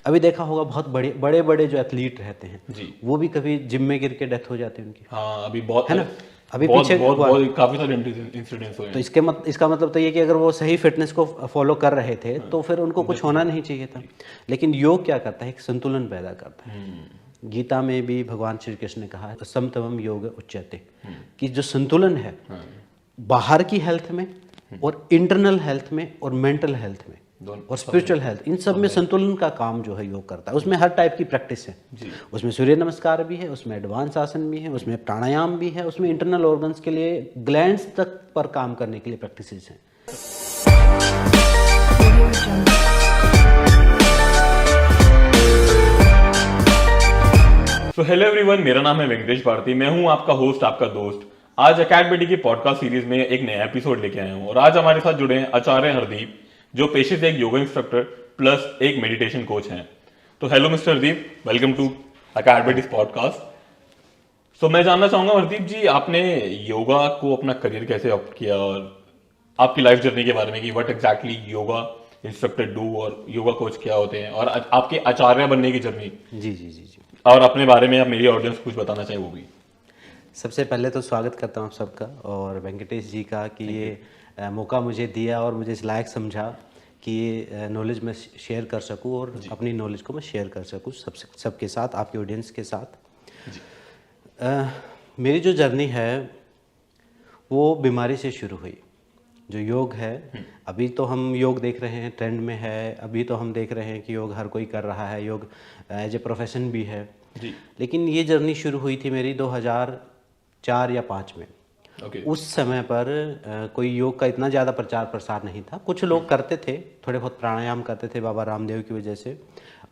अभी देखा होगा बहुत बड़े बड़े जो एथलीट रहते हैं जी। वो भी कभी जिम में गिर के डेथ हो जाती है उनकी, हाँ, अभी बहुत है ना। अभी बहुत पीछे बहुत हुआ। बहुत काफी सारे इंसिडेंट्स हुए तो हैं। इसका मतलब तो ये कि अगर वो सही फिटनेस को फॉलो कर रहे थे तो फिर उनको कुछ Definitely। होना नहीं चाहिए था। लेकिन योग क्या करता है, एक संतुलन पैदा करता है। गीता में भी भगवान श्री कृष्ण ने कहा है समतवम योग उच्यते, कि जो संतुलन है बाहर की हेल्थ में और इंटरनल हेल्थ में और मेंटल हेल्थ में और स्पिरिचुअल हेल्थ, इन सब में संतुलन का काम जो है योग करता है। उसमें हर टाइप की प्रैक्टिस है। उसमें सूर्य नमस्कार भी है, उसमें एडवांस आसन भी है, उसमें प्राणायाम भी है, उसमें इंटरनल ऑर्गन्स के लिए ग्लैंड्स तक पर काम करने के लिए प्रैक्टिसेस हैं। सो हेलो एवरीवन, मेरा नाम है वेंकटेश भारती। मैं हूं आपका होस्ट, आपका दोस्त। आज अकेडमी की पॉडकास्ट सीरीज में एक नया एपिसोड लेके आया हूं और आज हमारे साथ जुड़े हैं आचार्य हरदीप, जो पेशे से एक योगा इंस्ट्रक्टर प्लस एक मेडिटेशन कोच हैं। तो hello mister Hardeep, welcome to academy podcast. So मैं जानना चाहूंगा हरदीप जी, आपने योगा को अपना करियर कैसे ऑप्ट किया और आपकी लाइफ जर्नी के बारे में कि what exactly yoga instructor do और योगा कोच क्या होते हैं और आपके आचार्य बनने की जर्नी जी जी जी जी। और अपने बारे में आप मेरी ऑडियंस कुछ बताना चाहे वो भी। सबसे पहले तो स्वागत करता हूँ आप सबका और वेंकटेश जी का कि ये मौका मुझे दिया और मुझे इस लायक समझा कि ये नॉलेज मैं शेयर कर सकूँ और अपनी नॉलेज को मैं शेयर कर सकूँ सबके साथ, आपके ऑडियंस के साथ। मेरी जो जर्नी है वो बीमारी से शुरू हुई। जो योग है, अभी तो हम योग देख रहे हैं, ट्रेंड में है। अभी तो हम देख रहे हैं कि योग हर कोई कर रहा है, योग एज ए प्रोफेशन भी है जी। लेकिन ये जर्नी शुरू हुई थी मेरी 2004 या 5 में। उस समय पर कोई योग का इतना ज़्यादा प्रचार प्रसार नहीं था। कुछ लोग करते थे, थोड़े बहुत प्राणायाम करते थे बाबा रामदेव की वजह से,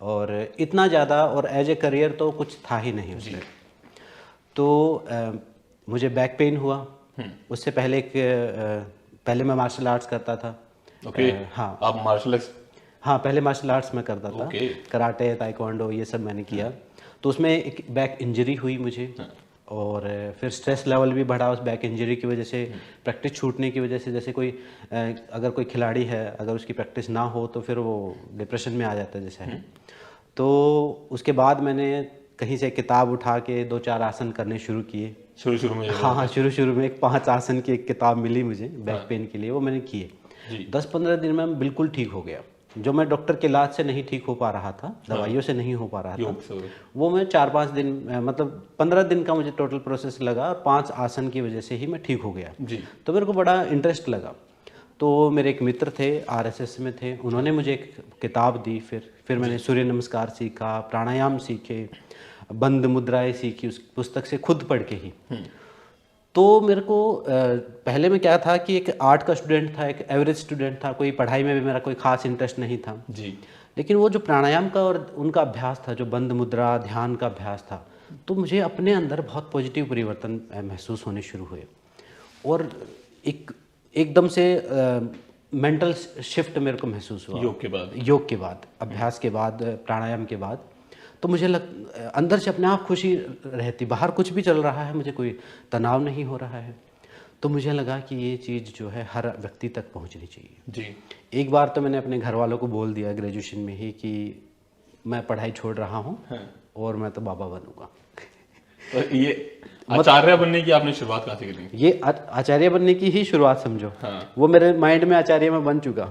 और इतना ज़्यादा और एज ए करियर तो कुछ था ही नहीं उसमें। तो मुझे बैक पेन हुआ। उससे पहले पहले मैं मार्शल आर्ट्स करता था। हाँ, आप मार्शल आर्ट्स? हाँ, पहले मार्शल आर्ट्स में करता था। कराटे, ताइक्वांडो, ये सब मैंने किया। तो उसमें एक बैक इंजरी हुई मुझे और फिर स्ट्रेस लेवल भी बढ़ा उस बैक इंजरी की वजह से, प्रैक्टिस छूटने की वजह से। जैसे कोई अगर कोई खिलाड़ी है, अगर उसकी प्रैक्टिस ना हो तो फिर वो डिप्रेशन में आ जाता है जैसे है। तो उसके बाद मैंने कहीं से किताब उठा के 2-4 आसन करने शुरू किए शुरू में। हाँ, शुरू में एक 5 आसन की एक किताब मिली मुझे बैक पेन के लिए, वो मैंने किए। 10-15 दिन में बिल्कुल ठीक हो गया। जो मैं डॉक्टर के इलाज से नहीं ठीक हो पा रहा था, दवाइयों से नहीं हो पा रहा था, वो मैं 4-5 दिन, मतलब 15 दिन का मुझे टोटल प्रोसेस लगा और 5 आसन की वजह से ही मैं ठीक हो गया जी। तो मेरे को बड़ा इंटरेस्ट लगा। तो मेरे एक मित्र थे, आरएसएस में थे, उन्होंने मुझे एक किताब दी। फिर मैंने सूर्य नमस्कार सीखा, प्राणायाम सीखे, बंद मुद्राएं सीखी उस पुस्तक से खुद पढ़ के ही। तो मेरे को पहले में क्या था कि एक आर्ट का स्टूडेंट था, एक एवरेज स्टूडेंट था, कोई पढ़ाई में भी मेरा कोई खास इंटरेस्ट नहीं था जी। लेकिन वो जो प्राणायाम का और उनका अभ्यास था, जो बंद मुद्रा ध्यान का अभ्यास था, तो मुझे अपने अंदर बहुत पॉजिटिव परिवर्तन महसूस होने शुरू हुए और एकदम से मेंटल शिफ्ट मेरे को महसूस हुआ योग के बाद, अभ्यास के बाद, प्राणायाम के बाद। तो मुझे अंदर से अपने आप खुशी रहती, बाहर कुछ भी चल रहा है, मुझे कोई तनाव नहीं हो रहा है। तो मुझे लगा कि ये चीज़ जो है हर व्यक्ति तक पहुंचनी चाहिए जी। एक बार तो मैंने अपने घर वालों को बोल दिया ग्रेजुएशन में ही कि मैं पढ़ाई छोड़ रहा हूँ और मैं तो बाबा बनूंगा। तो ये आचार्य बनने की आपने शुरुआत कहाँ से करी? ये आचार्य बनने की ही शुरुआत समझो। वो मेरे माइंड में आचार्य में बन चुका।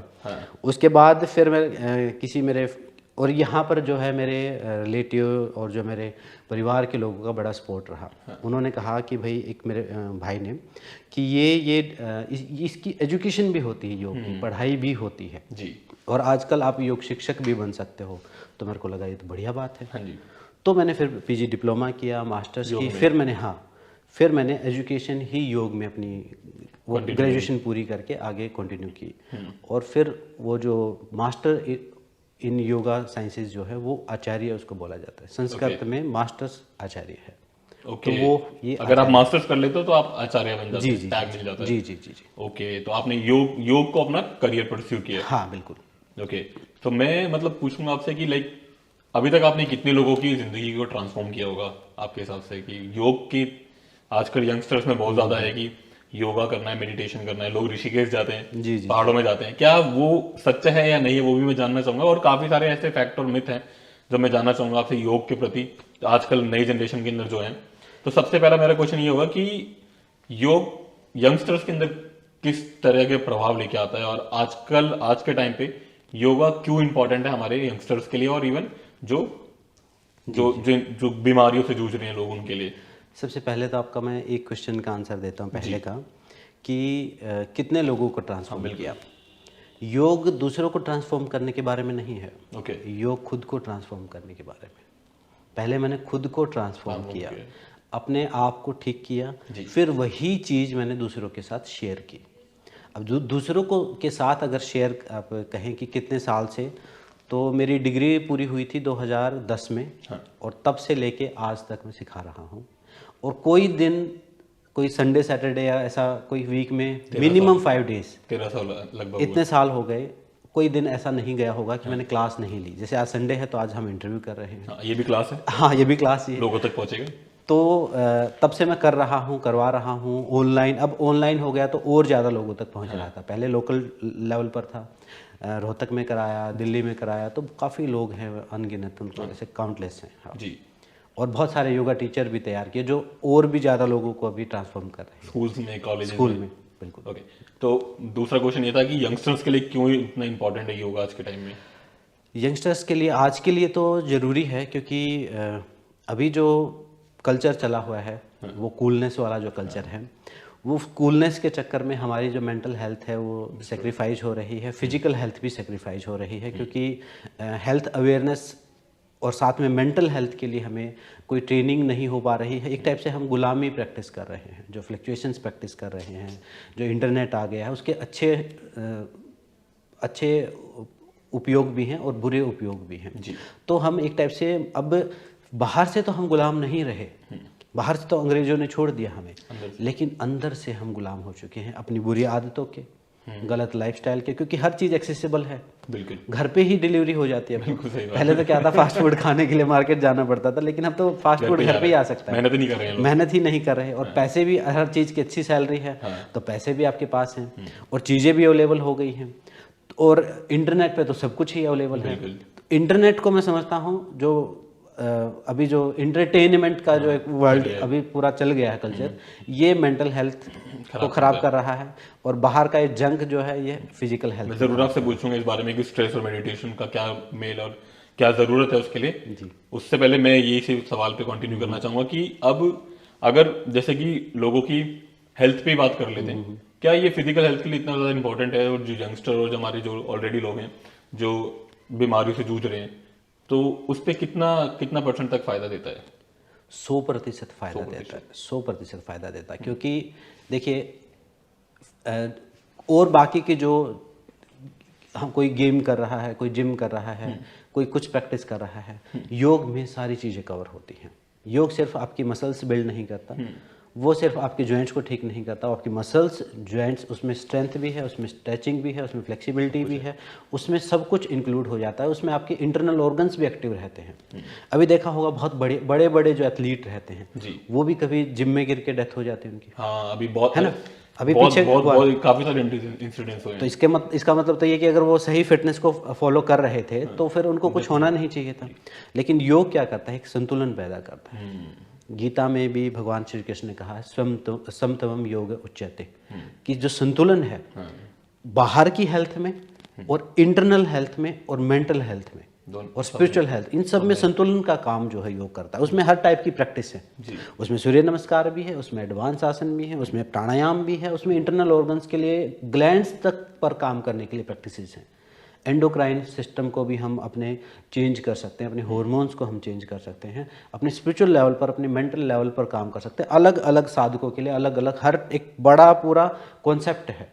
उसके बाद फिर मैं किसी मेरे, और यहाँ पर जो है मेरे रिलेटिव और जो मेरे परिवार के लोगों का बड़ा सपोर्ट रहा। उन्होंने कहा कि भाई, एक मेरे भाई ने कि इसकी एजुकेशन भी होती है, योग की पढ़ाई भी होती है जी, और आजकल आप योग शिक्षक भी बन सकते हो। तो मेरे को लगा ये तो बढ़िया बात है। हाँ जी। तो मैंने फिर पीजी डिप्लोमा किया, मास्टर्स की, फिर मैंने एजुकेशन ही योग में अपनी वो ग्रेजुएशन पूरी करके आगे कंटिन्यू की। और फिर वो जो मास्टर इन योगा साइंसेज जो है वो आचार्य उसको बोला जाता है, संस्कृत में मास्टर्स आचार्य है। तो वो ये अगर आप मास्टर्स कर लेते हो तो आप आचार्य बन जाते हैं, टैग मिल जाता है। जी जी जी जी। ओके, तो आपने योग को अपना करियर परस्यू किया? हाँ बिल्कुल। ओके, तो मैं मतलब पूछूंगा आपसे कि लाइक अभी तक आपने कितने लोगों की जिंदगी को ट्रांसफॉर्म किया होगा आपके हिसाब से? कि योग की आजकल यंगस्टर्स में बहुत ज्यादा है कि योगा करना है, मेडिटेशन करना है, लोग ऋषिकेश जाते हैं जी, पहाड़ों में जाते हैं। क्या वो सच है या नहीं है, वो भी मैं जानना चाहूंगा। और काफी सारे ऐसे फैक्ट और मिथ हैं जो मैं जानना चाहूंगा आपसे योग के प्रति आजकल नई जनरेशन के अंदर जो है, तो सबसे पहला मेरा क्वेश्चन ये होगा कि योग यंगस्टर्स के अंदर किस तरह के प्रभाव लेके आता है, और आजकल आज के टाइम पे योगा क्यों इंपॉर्टेंट है हमारे यंगस्टर्स के लिए, और इवन जो जो जो बीमारियों से जूझ रहे हैं लोग उनके लिए। सबसे पहले तो आपका मैं एक क्वेश्चन का आंसर देता हूँ पहले का, कि कितने लोगों को ट्रांसफॉर्म किया। योग दूसरों को ट्रांसफॉर्म करने के बारे में नहीं है, ओके। योग खुद को ट्रांसफॉर्म करने के बारे में। पहले मैंने खुद को ट्रांसफॉर्म किया, अपने आप को ठीक किया, फिर वही चीज़ मैंने दूसरों के साथ शेयर की। अब दूसरों को के साथ अगर शेयर आप कहें कि कितने साल से, तो मेरी डिग्री पूरी हुई थी 2010 में, और तब से लेके आज तक मैं सिखा रहा हूँ। और कोई दिन, कोई संडे सैटरडे या ऐसा कोई वीक में मिनिमम 5 डेज, 13 साल लगभग, इतने साल हो गए, कोई दिन ऐसा नहीं गया होगा कि मैंने क्लास नहीं ली। जैसे आज संडे है तो आज हम इंटरव्यू कर रहे हैं। ये भी क्लास है। हाँ, ये भी क्लास ही है, लोगों तक पहुंचेगा। तो तब से मैं कर रहा हूँ, करवा रहा हूँ ऑनलाइन। अब ऑनलाइन हो गया तो और ज़्यादा लोगों तक पहुँच रहा था। पहले लोकल लेवल पर था, रोहतक में कराया, दिल्ली में कराया, तो काफ़ी लोग हैं, अनगिनत, उनको ऐसे काउंटलेस हैं। हाँ जी। और बहुत सारे योगा टीचर भी तैयार किए जो और भी ज़्यादा लोगों को अभी ट्रांसफॉर्म कर रहे हैं स्कूल्स में, कॉलेज स्कूल में। बिल्कुल। ओके, तो दूसरा क्वेश्चन ये था कि यंगस्टर्स के लिए क्यों इतना इंपॉर्टेंट है योगा आज के टाइम में? यंगस्टर्स के लिए आज के लिए तो ज़रूरी है, क्योंकि अभी जो कल्चर चला हुआ है, वो कूलनेस वाला जो कल्चर है, वो कूलनेस के चक्कर में हमारी जो मेंटल हेल्थ है वो सेक्रीफाइज हो रही है, फिजिकल हेल्थ भी सेक्रीफाइज हो रही है। क्योंकि हेल्थ अवेयरनेस और साथ में मेंटल हेल्थ के लिए हमें कोई ट्रेनिंग नहीं हो पा रही है। एक टाइप से हम गुलामी प्रैक्टिस कर रहे हैं, जो फ्लक्चुएशंस प्रैक्टिस कर रहे हैं, जो इंटरनेट आ गया है उसके अच्छे उपयोग भी हैं और बुरे उपयोग भी हैं। तो हम एक टाइप से अब बाहर से तो हम गुलाम नहीं रहे, बाहर से तो अंग्रेजों ने छोड़ दिया हमें, लेकिन अंदर से हम गुलाम हो चुके हैं अपनी बुरी आदतों के, गलत लाइफस्टाइल के। क्योंकि हर चीज़ एक्सेसिबल है, बिल्कुल घर पे ही डिलीवरी हो जाती है। बिल्कुल सही बात। पहले तो क्या था, फास्ट फूड खाने के लिए मार्केट जाना पड़ता था, लेकिन अब तो फास्ट फूड घर पे ही आ सकता है। मेहनत नहीं कर रहे हैं लोग। मेहनत ही नहीं कर रहे, और पैसे भी, हर चीज़ की अच्छी सैलरी है, तो पैसे भी आपके पास हैं, और चीज़ें भी अवेलेबल हो गई हैं, और इंटरनेट पे तो सब कुछ ही अवेलेबल है। इंटरनेट को मैं समझता हूँ जो अभी जो इंटरटेनमेंट का जो एक वर्ल्ड अभी पूरा चल गया है कल्चर, ये मेंटल हेल्थ को खराब कर रहा है, और बाहर का ये जंक जो है ये फिजिकल हेल्थ। मैं जरूर आपसे पूछूंगा इस बारे में कि स्ट्रेस और मेडिटेशन का क्या मेल और क्या जरूरत है उसके लिए। उससे पहले मैं यही सवाल पे कंटिन्यू करना चाहूंगा कि अब अगर जैसे कि लोगों की हेल्थ पे बात कर लेते हैं, क्या ये फिजिकल हेल्थ के लिए इतना ज्यादा इंपॉर्टेंट है, और जो यंगस्टर और जो हमारे जो ऑलरेडी लोग हैं जो बीमारियों से जूझ रहे हैं, तो उस पर कितना % तक फायदा देता है? 100% फायदा देता है, 100% फायदा देता है। क्योंकि देखिए, और बाकी के जो हम, कोई गेम कर रहा है, कोई जिम कर रहा है, कोई कुछ प्रैक्टिस कर रहा है, योग में सारी चीज़ें कवर होती हैं। योग सिर्फ आपकी मसल्स बिल्ड नहीं करता, वो सिर्फ आपके जॉइंट्स को ठीक नहीं करता, आपकी मसल्स, जॉइंट्स, उसमें स्ट्रेंथ भी है, उसमें स्ट्रेचिंग भी है, उसमें फ्लेक्सिबिलिटी भी है, उसमें सब कुछ इंक्लूड हो जाता है। उसमें आपके इंटरनल ऑर्गन्स भी एक्टिव रहते हैं। अभी देखा होगा बहुत बड़े बड़े जो एथलीट रहते हैं, वो भी कभी जिम में गिर के डेथ हो जाती है उनकी। हाँ, अभी बहुत है ना, अभी बहुत, पीछे बहुत काफी सारे इंसिडेंट्स हुए हैं। तो इसका मतलब तो ये कि अगर वो सही फिटनेस को फॉलो कर रहे थे तो फिर उनको कुछ होना नहीं चाहिए था। लेकिन योग क्या करता है, एक संतुलन पैदा करता है। गीता में भी भगवान श्री कृष्ण ने कहा है समत्वम योग उच्यते, कि जो संतुलन है बाहर की हेल्थ में और इंटरनल हेल्थ में और मेंटल हेल्थ में और स्पिरिचुअल हेल्थ, इन सब में संतुलन का काम जो है योग करता है। उसमें हर टाइप की प्रैक्टिस है, उसमें सूर्य नमस्कार भी है, उसमें एडवांस आसन भी है, उसमें प्राणायाम भी है, उसमें इंटरनल ऑर्गन्स के लिए, ग्लैंड्स तक पर काम करने के लिए प्रैक्टिसेस हैं। एंडोक्राइन सिस्टम को भी हम अपने चेंज कर सकते हैं, अपने हार्मोन्स को हम चेंज कर सकते हैं, अपने स्पिरिचुअल लेवल पर, अपने मेंटल लेवल पर काम कर सकते हैं। अलग अलग साधकों के लिए अलग अलग, हर एक बड़ा पूरा कॉन्सेप्ट है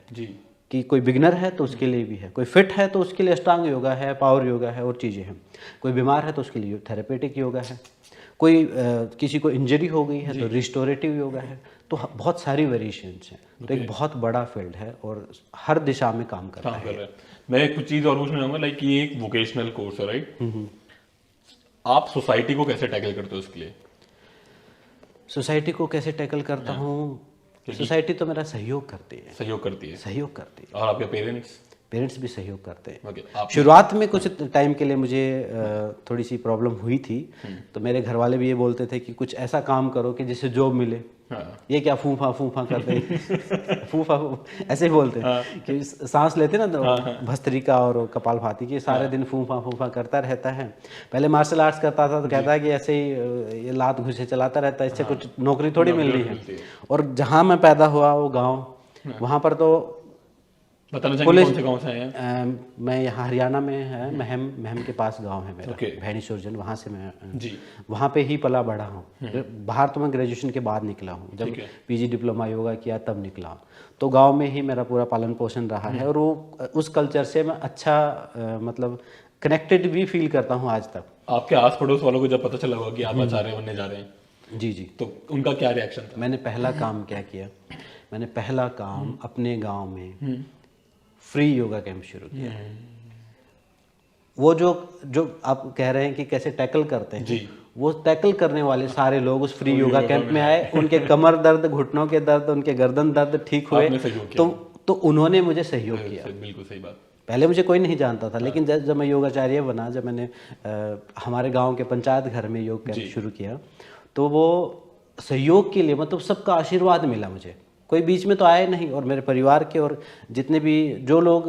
कि कोई बिगनर है तो उसके लिए भी है, कोई फिट है तो उसके लिए अष्टांग योगा है, पावर योगा है, और चीज़ें हैं, कोई बीमार है तो उसके लिए थेरेपेटिक योगा है, कोई किसी को इंजरी हो गई है तो रिस्टोरेटिव योगा है। तो बहुत सारी वेरिएशंस हैं, तो एक बहुत बड़ा फील्ड है और हर दिशा में काम कर रहा है। मैं कुछ चीज़ और पूछना चाहूँगा, लाइक ये एक वोकेशनल कोर्स है, राइट? आप सोसाइटी को कैसे टैकल करते हो उसके लिए? सोसाइटी को कैसे टैकल करता हूँ? सोसाइटी तो मेरा सहयोग करती है। सहयोग करती है। सहयोग करती है। और आपके पेरेंट्स? पेरेंट्स भी सहयोग करते हैं। ओके, शुरुआत में कुछ टाइम के लिए मुझे थोड़ी सी प्रॉब्लम हुई थी, तो मेरे घर वाले भी ये बोलते थे कि कुछ ऐसा काम करो कि जिससे जॉब मिले। ये क्या फूफा फूफा करते हैं फूफा ऐसे ही बोलते हैं कि सांस लेते ना तो भस्त्रिका और कपालभाति की सारे दिन फूफा फूफा करता रहता है। पहले मार्शल आर्ट्स करता था तो कहता है कि ऐसे ही ये लात घुसे चलाता रहता है, इससे कुछ नौकरी थोड़ी मिल रही है। और जहाँ मैं पैदा हुआ वो गाँव, वहाँ पर तो बताना चाहिए कौन से गाँव से हैं? मैं यहाँ हरियाणा में है, महम के पास गांव है मेरा, भैनी सुरजन, वहाँ से मैं जी वहाँ पे ही पला बड़ा हूँ। बाहर तो मैं ग्रेजुएशन के बाद निकला हूँ, जब पीजी डिप्लोमा योगा किया तब निकला। तो गांव में ही मेरा पूरा पालन पोषण रहा है, और वो उस कल्चर से मैं अच्छा मतलब कनेक्टेड भी फील करता हूँ आज तक। आपके आस पड़ोस वालों को जब पता चला होगा कि आप आचार्य बनने जा रहे हैं, जी जी, तो उनका क्या रिएक्शन था? मैंने पहला काम क्या किया, मैंने पहला काम अपने गाँव में फ्री योगा कैंप शुरू किया। वो जो आप कह रहे हैं कि कैसे टैकल करते हैं जी, वो टैकल करने वाले सारे लोग उस फ्री योगा कैंप में आए। उनके कमर दर्द, घुटनों के दर्द, उनके गर्दन दर्द ठीक हुए, तो उन्होंने मुझे सहयोग किया। बिल्कुल सही बात। पहले मुझे कोई नहीं जानता था, लेकिन जब मैं योगाचार्य बना, जब मैंने हमारे गांव के पंचायत घर में योग कैंप शुरू किया, तो वो सहयोग के लिए मतलब सबका आशीर्वाद मिला मुझे। कोई बीच में तो आए नहीं, और मेरे परिवार के और जितने भी जो लोग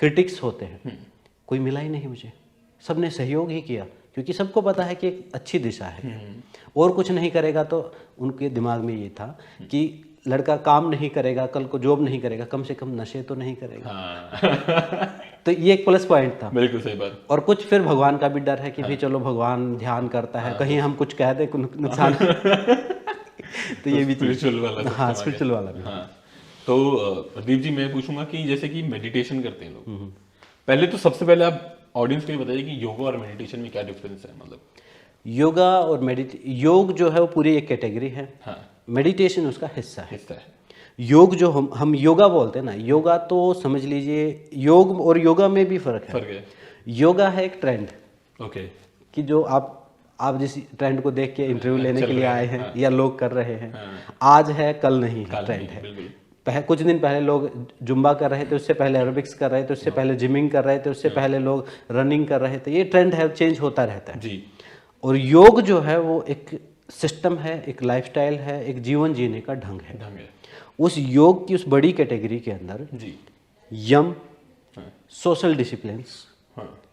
क्रिटिक्स होते हैं कोई मिला ही नहीं मुझे। सबने सहयोग ही किया, क्योंकि सबको पता है कि एक अच्छी दिशा है। और कुछ नहीं करेगा तो उनके दिमाग में ये था कि लड़का काम नहीं करेगा, कल को जॉब नहीं करेगा, कम से कम नशे तो नहीं करेगा। तो ये एक प्लस पॉइंट था। बिल्कुल सही बात। और कुछ फिर भगवान का भी डर है कि भाई चलो भगवान ध्यान करता है, कहीं हम कुछ कह दे नुकसान तो ये भी स्पिरिचुअल वाला। हाँ, स्पिरिचुअल वाला भी। हाँ, तो प्रदीप जी, मैं पूछूंगा कि जैसे कि मेडिटेशन करते हैं लोग, पहले तो सबसे पहले आप ऑडियंस को ये बताइए कि योगा और मेडिटेशन में क्या डिफरेंस है। मतलब योगा और योग जो है वो पूरी एक कैटेगरी है, मेडिटेशन उसका हिस्सा है। योग जो हम योगा बोलते हैं ना, योगा तो समझ लीजिए योग और योगा में भी फर्क है। योगा है एक ट्रेंड, ओके, कि जो आप जिस ट्रेंड को देख के इंटरव्यू लेने के लिए आए हैं या लोग कर रहे हैं, आज है कल नहीं है, ट्रेंड है। कुछ दिन पहले लोग जुम्बा कर रहे थे, उससे पहले एरोबिक्स कर रहे थे, उससे पहले जिमिंग कर रहे थे, उससे पहले लोग रनिंग कर रहे थे। ये ट्रेंड है, चेंज होता रहता है जी। और योग जो है वो एक सिस्टम है, एक लाइफस्टाइल है, एक जीवन जीने का ढंग है। उस योग की उस बड़ी कैटेगरी के अंदर जी यम, सोशल डिसिप्लिन्स,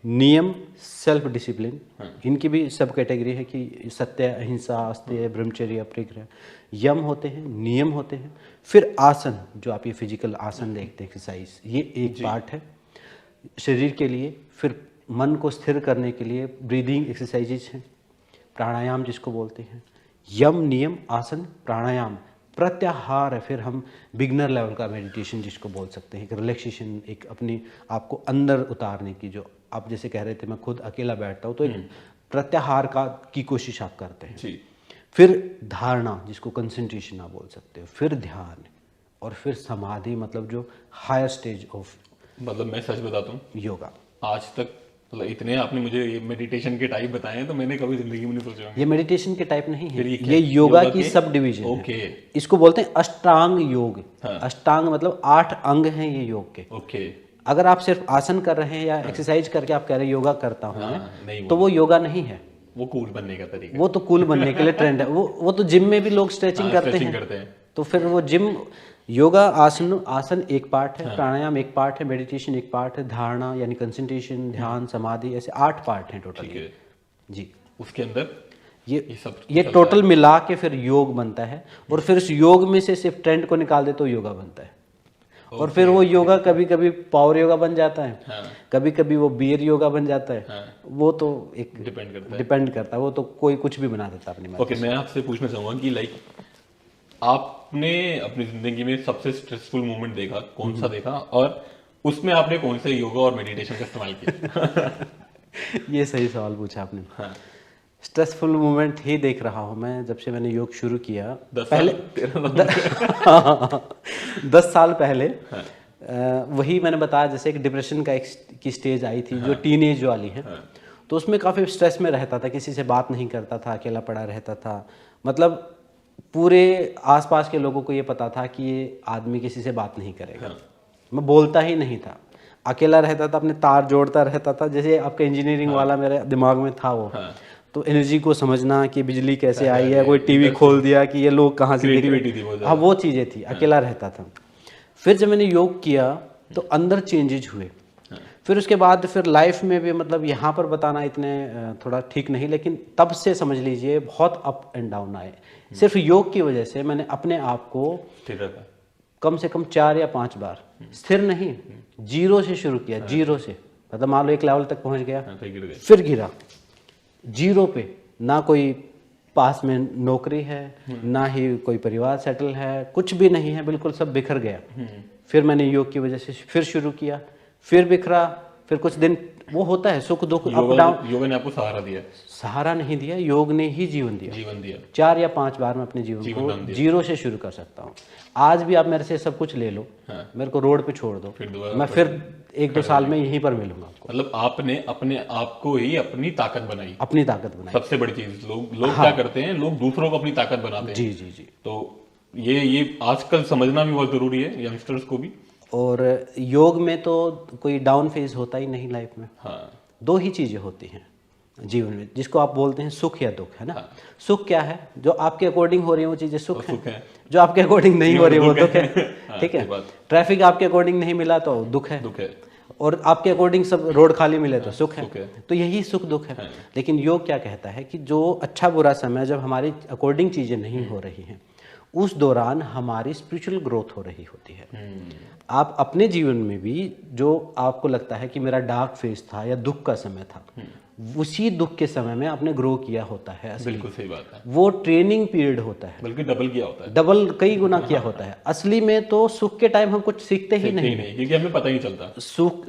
नियम, सेल्फ डिसिप्लिन, इनकी भी सब कैटेगरी है कि सत्य, अहिंसा, अस्तेय, ब्रह्मचर्य, अपरिग्रह, यम होते हैं, नियम होते हैं। फिर आसन, जो आप ये फिजिकल आसन देखते हैं, एक्सरसाइज, ये एक पार्ट है शरीर के लिए। फिर मन को स्थिर करने के लिए ब्रीदिंग एक्सरसाइजेज हैं, प्राणायाम जिसको बोलते हैं। यम, नियम, आसन, प्राणायाम, प्रत्याहार है। फिर हम बिगनर लेवल का मेडिटेशन जिसको बोल सकते हैं, एक रिलैक्सेशन, एक अपनी आपको अंदर उतारने की, जो आप जैसे कह रहे थे मैं खुद अकेला बैठता हूँ, तो एक प्रत्याहार की कोशिश आप करते हैं जी। फिर धारणा जिसको कंसंट्रेशन आप बोल सकते हो, फिर ध्यान, और फिर समाधि, मतलब जो हायर स्टेज ऑफ, मतलब मैं सच बताता हूँ, योगा। आज तक मतलब इतने आपने मुझे ये मेडिटेशन के टाइप बताए हैं, तो मैंने कभी जिंदगी में नहीं सोचा। ये मेडिटेशन के टाइप नहीं है, ये योगा की सब डिवीजन है। इसको बोलते हैं अष्टांग योग। अष्टांग मतलब 8 अंग हैं ये योग के। अगर आप सिर्फ आसन कर रहे हैं या एक्सरसाइज करके आप कह रहे हैं योगा करता हूँ मैं, तो वो योगा नहीं है, वो कूल बनने का तरीका, वो तो कूल बनने के लिए ट्रेंड है। वो तो जिम में भी लोग स्ट्रेचिंग करते हैं, तो फिर वो जिम, योगा आसन एक पार्ट है, प्राणायाम एक पार्ट है, मेडिटेशन एक पार्ट है, धारणा यानी कंसंट्रेशन, ध्यान, समाधि, ऐसे 8 पार्ट हैं टोटल जी। उसके अंदर ये टोटल मिला के फिर योग बनता है। और फिर उस योग में से सिर्फ ट्रेंड को निकाल दे तो योगा बनता है। और फिर वो योगा कभी कभी पावर योगा बन जाता है, कभी कभी वो बियर योगा बन जाता है। वो तो एक डिपेंड करता है, वो तो कोई कुछ भी बना देता है अपनी मर्जी। मैं आपसे पूछना चाहूंगा कि लाइक आपने अपनी जिंदगी में सबसे स्ट्रेसफुल मोमेंट देखा, कौन सा देखा, और उसमें आपने कौन से योगा और मेडिटेशन का इस्तेमाल किया? ये सही सवाल पूछा आपने। स्ट्रेसफुल मोमेंट ही देख रहा हूँ मैं जब से मैंने योग शुरू किया। 10 साल पहले वही मैंने बताया, जैसे एक डिप्रेशन की स्टेज आई थी, जो टीनेज वाली है। तो उसमें काफ़ी स्ट्रेस में रहता था, किसी से बात नहीं करता था, अकेला पड़ा रहता था। मतलब पूरे आसपास के लोगों को ये पता था कि ये आदमी किसी से बात नहीं करेगा। मैं बोलता ही नहीं था। अकेला रहता था, अपने तार जोड़ता रहता था, जैसे आपका इंजीनियरिंग वाला मेरे दिमाग में था वो। तो एनर्जी को समझना कि बिजली कैसे आई है, कोई टीवी खोल दिया कि ये लोग कहाँ से दिख रहे हैं, हाँ वो चीज़ें थी, अकेला रहता था। फिर जब मैंने योग किया तो अंदर चेंजेज हुए। फिर उसके बाद फिर लाइफ में भी, मतलब यहाँ पर बताना इतने थोड़ा ठीक नहीं, लेकिन तब से समझ लीजिए बहुत अप एंड डाउन आए। सिर्फ योग की वजह से मैंने अपने आप को कम से कम 4 या 5 बार, स्थिर नहीं, जीरो से शुरू किया, जीरो से, मतलब मान लो एक लेवल तक पहुंच गया, फिर गिरा जीरो पे। ना कोई पास में नौकरी है, ना ही कोई परिवार सेटल है, कुछ भी नहीं है, बिल्कुल सब बिखर गया। फिर मैंने योग की वजह से फिर शुरू किया, फिर बिखरा, फिर कुछ दिन वो होता है सुख दुख अप डाउन। योग ने आपको सहारा दिया? सहारा नहीं दिया, योग ने ही जीवन दिया। जीवन दिया। 4 या 5 बार मैं अपने जीवन को जीरो से शुरू कर सकता हूँ। आज भी आप मेरे से सब कुछ ले लो, मेरे को रोड पे छोड़ दो, मैं फिर 1-2 साल में यहीं पर मिलूंगा आपको। मतलब आपने अपने आप को ही अपनी ताकत बनाई। अपनी ताकत बनाई, सबसे बड़ी चीज। लोग क्या करते हैं, लोग दूसरों को अपनी ताकत बनाते हैं। जी जी जी। तो ये आजकल समझना भी बहुत जरूरी है यंगस्टर्स को भी। और योग में तो कोई डाउन फेज होता ही नहीं लाइफ में। हाँ। 2 ही चीजें होती हैं जीवन में, जिसको आप बोलते हैं सुख या दुख, है ना। सुख क्या है? जो आपके अकॉर्डिंग हो रही है वो चीजें सुख है। जो आपके अकॉर्डिंग नहीं हो रही है वो दुख है। ठीक है, ट्रैफिक आपके अकॉर्डिंग नहीं मिला तो दुख है, और आपके अकॉर्डिंग सब रोड खाली मिले तो सुख है। तो यही सुख दुख है। लेकिन योग क्या कहता है कि जो अच्छा बुरा समय, जब हमारी अकॉर्डिंग चीजें नहीं हो रही हैं, उस दौरान हमारी स्पिरिचुअल ग्रोथ हो रही होती है। आप अपने जीवन में भी जो आपको लगता है कि मेरा डार्क फेज था या दुख का समय था, उसी दुख के समय में आपने ग्रो किया होता है। बिल्कुल सही बात है। वो ट्रेनिंग पीरियड होता है, बल्कि डबल किया होता है, डबल कई गुना किया होता है। असली में तो सुख के टाइम हम कुछ सीखते ही नहीं, क्योंकि हमें पता ही नहीं चलता।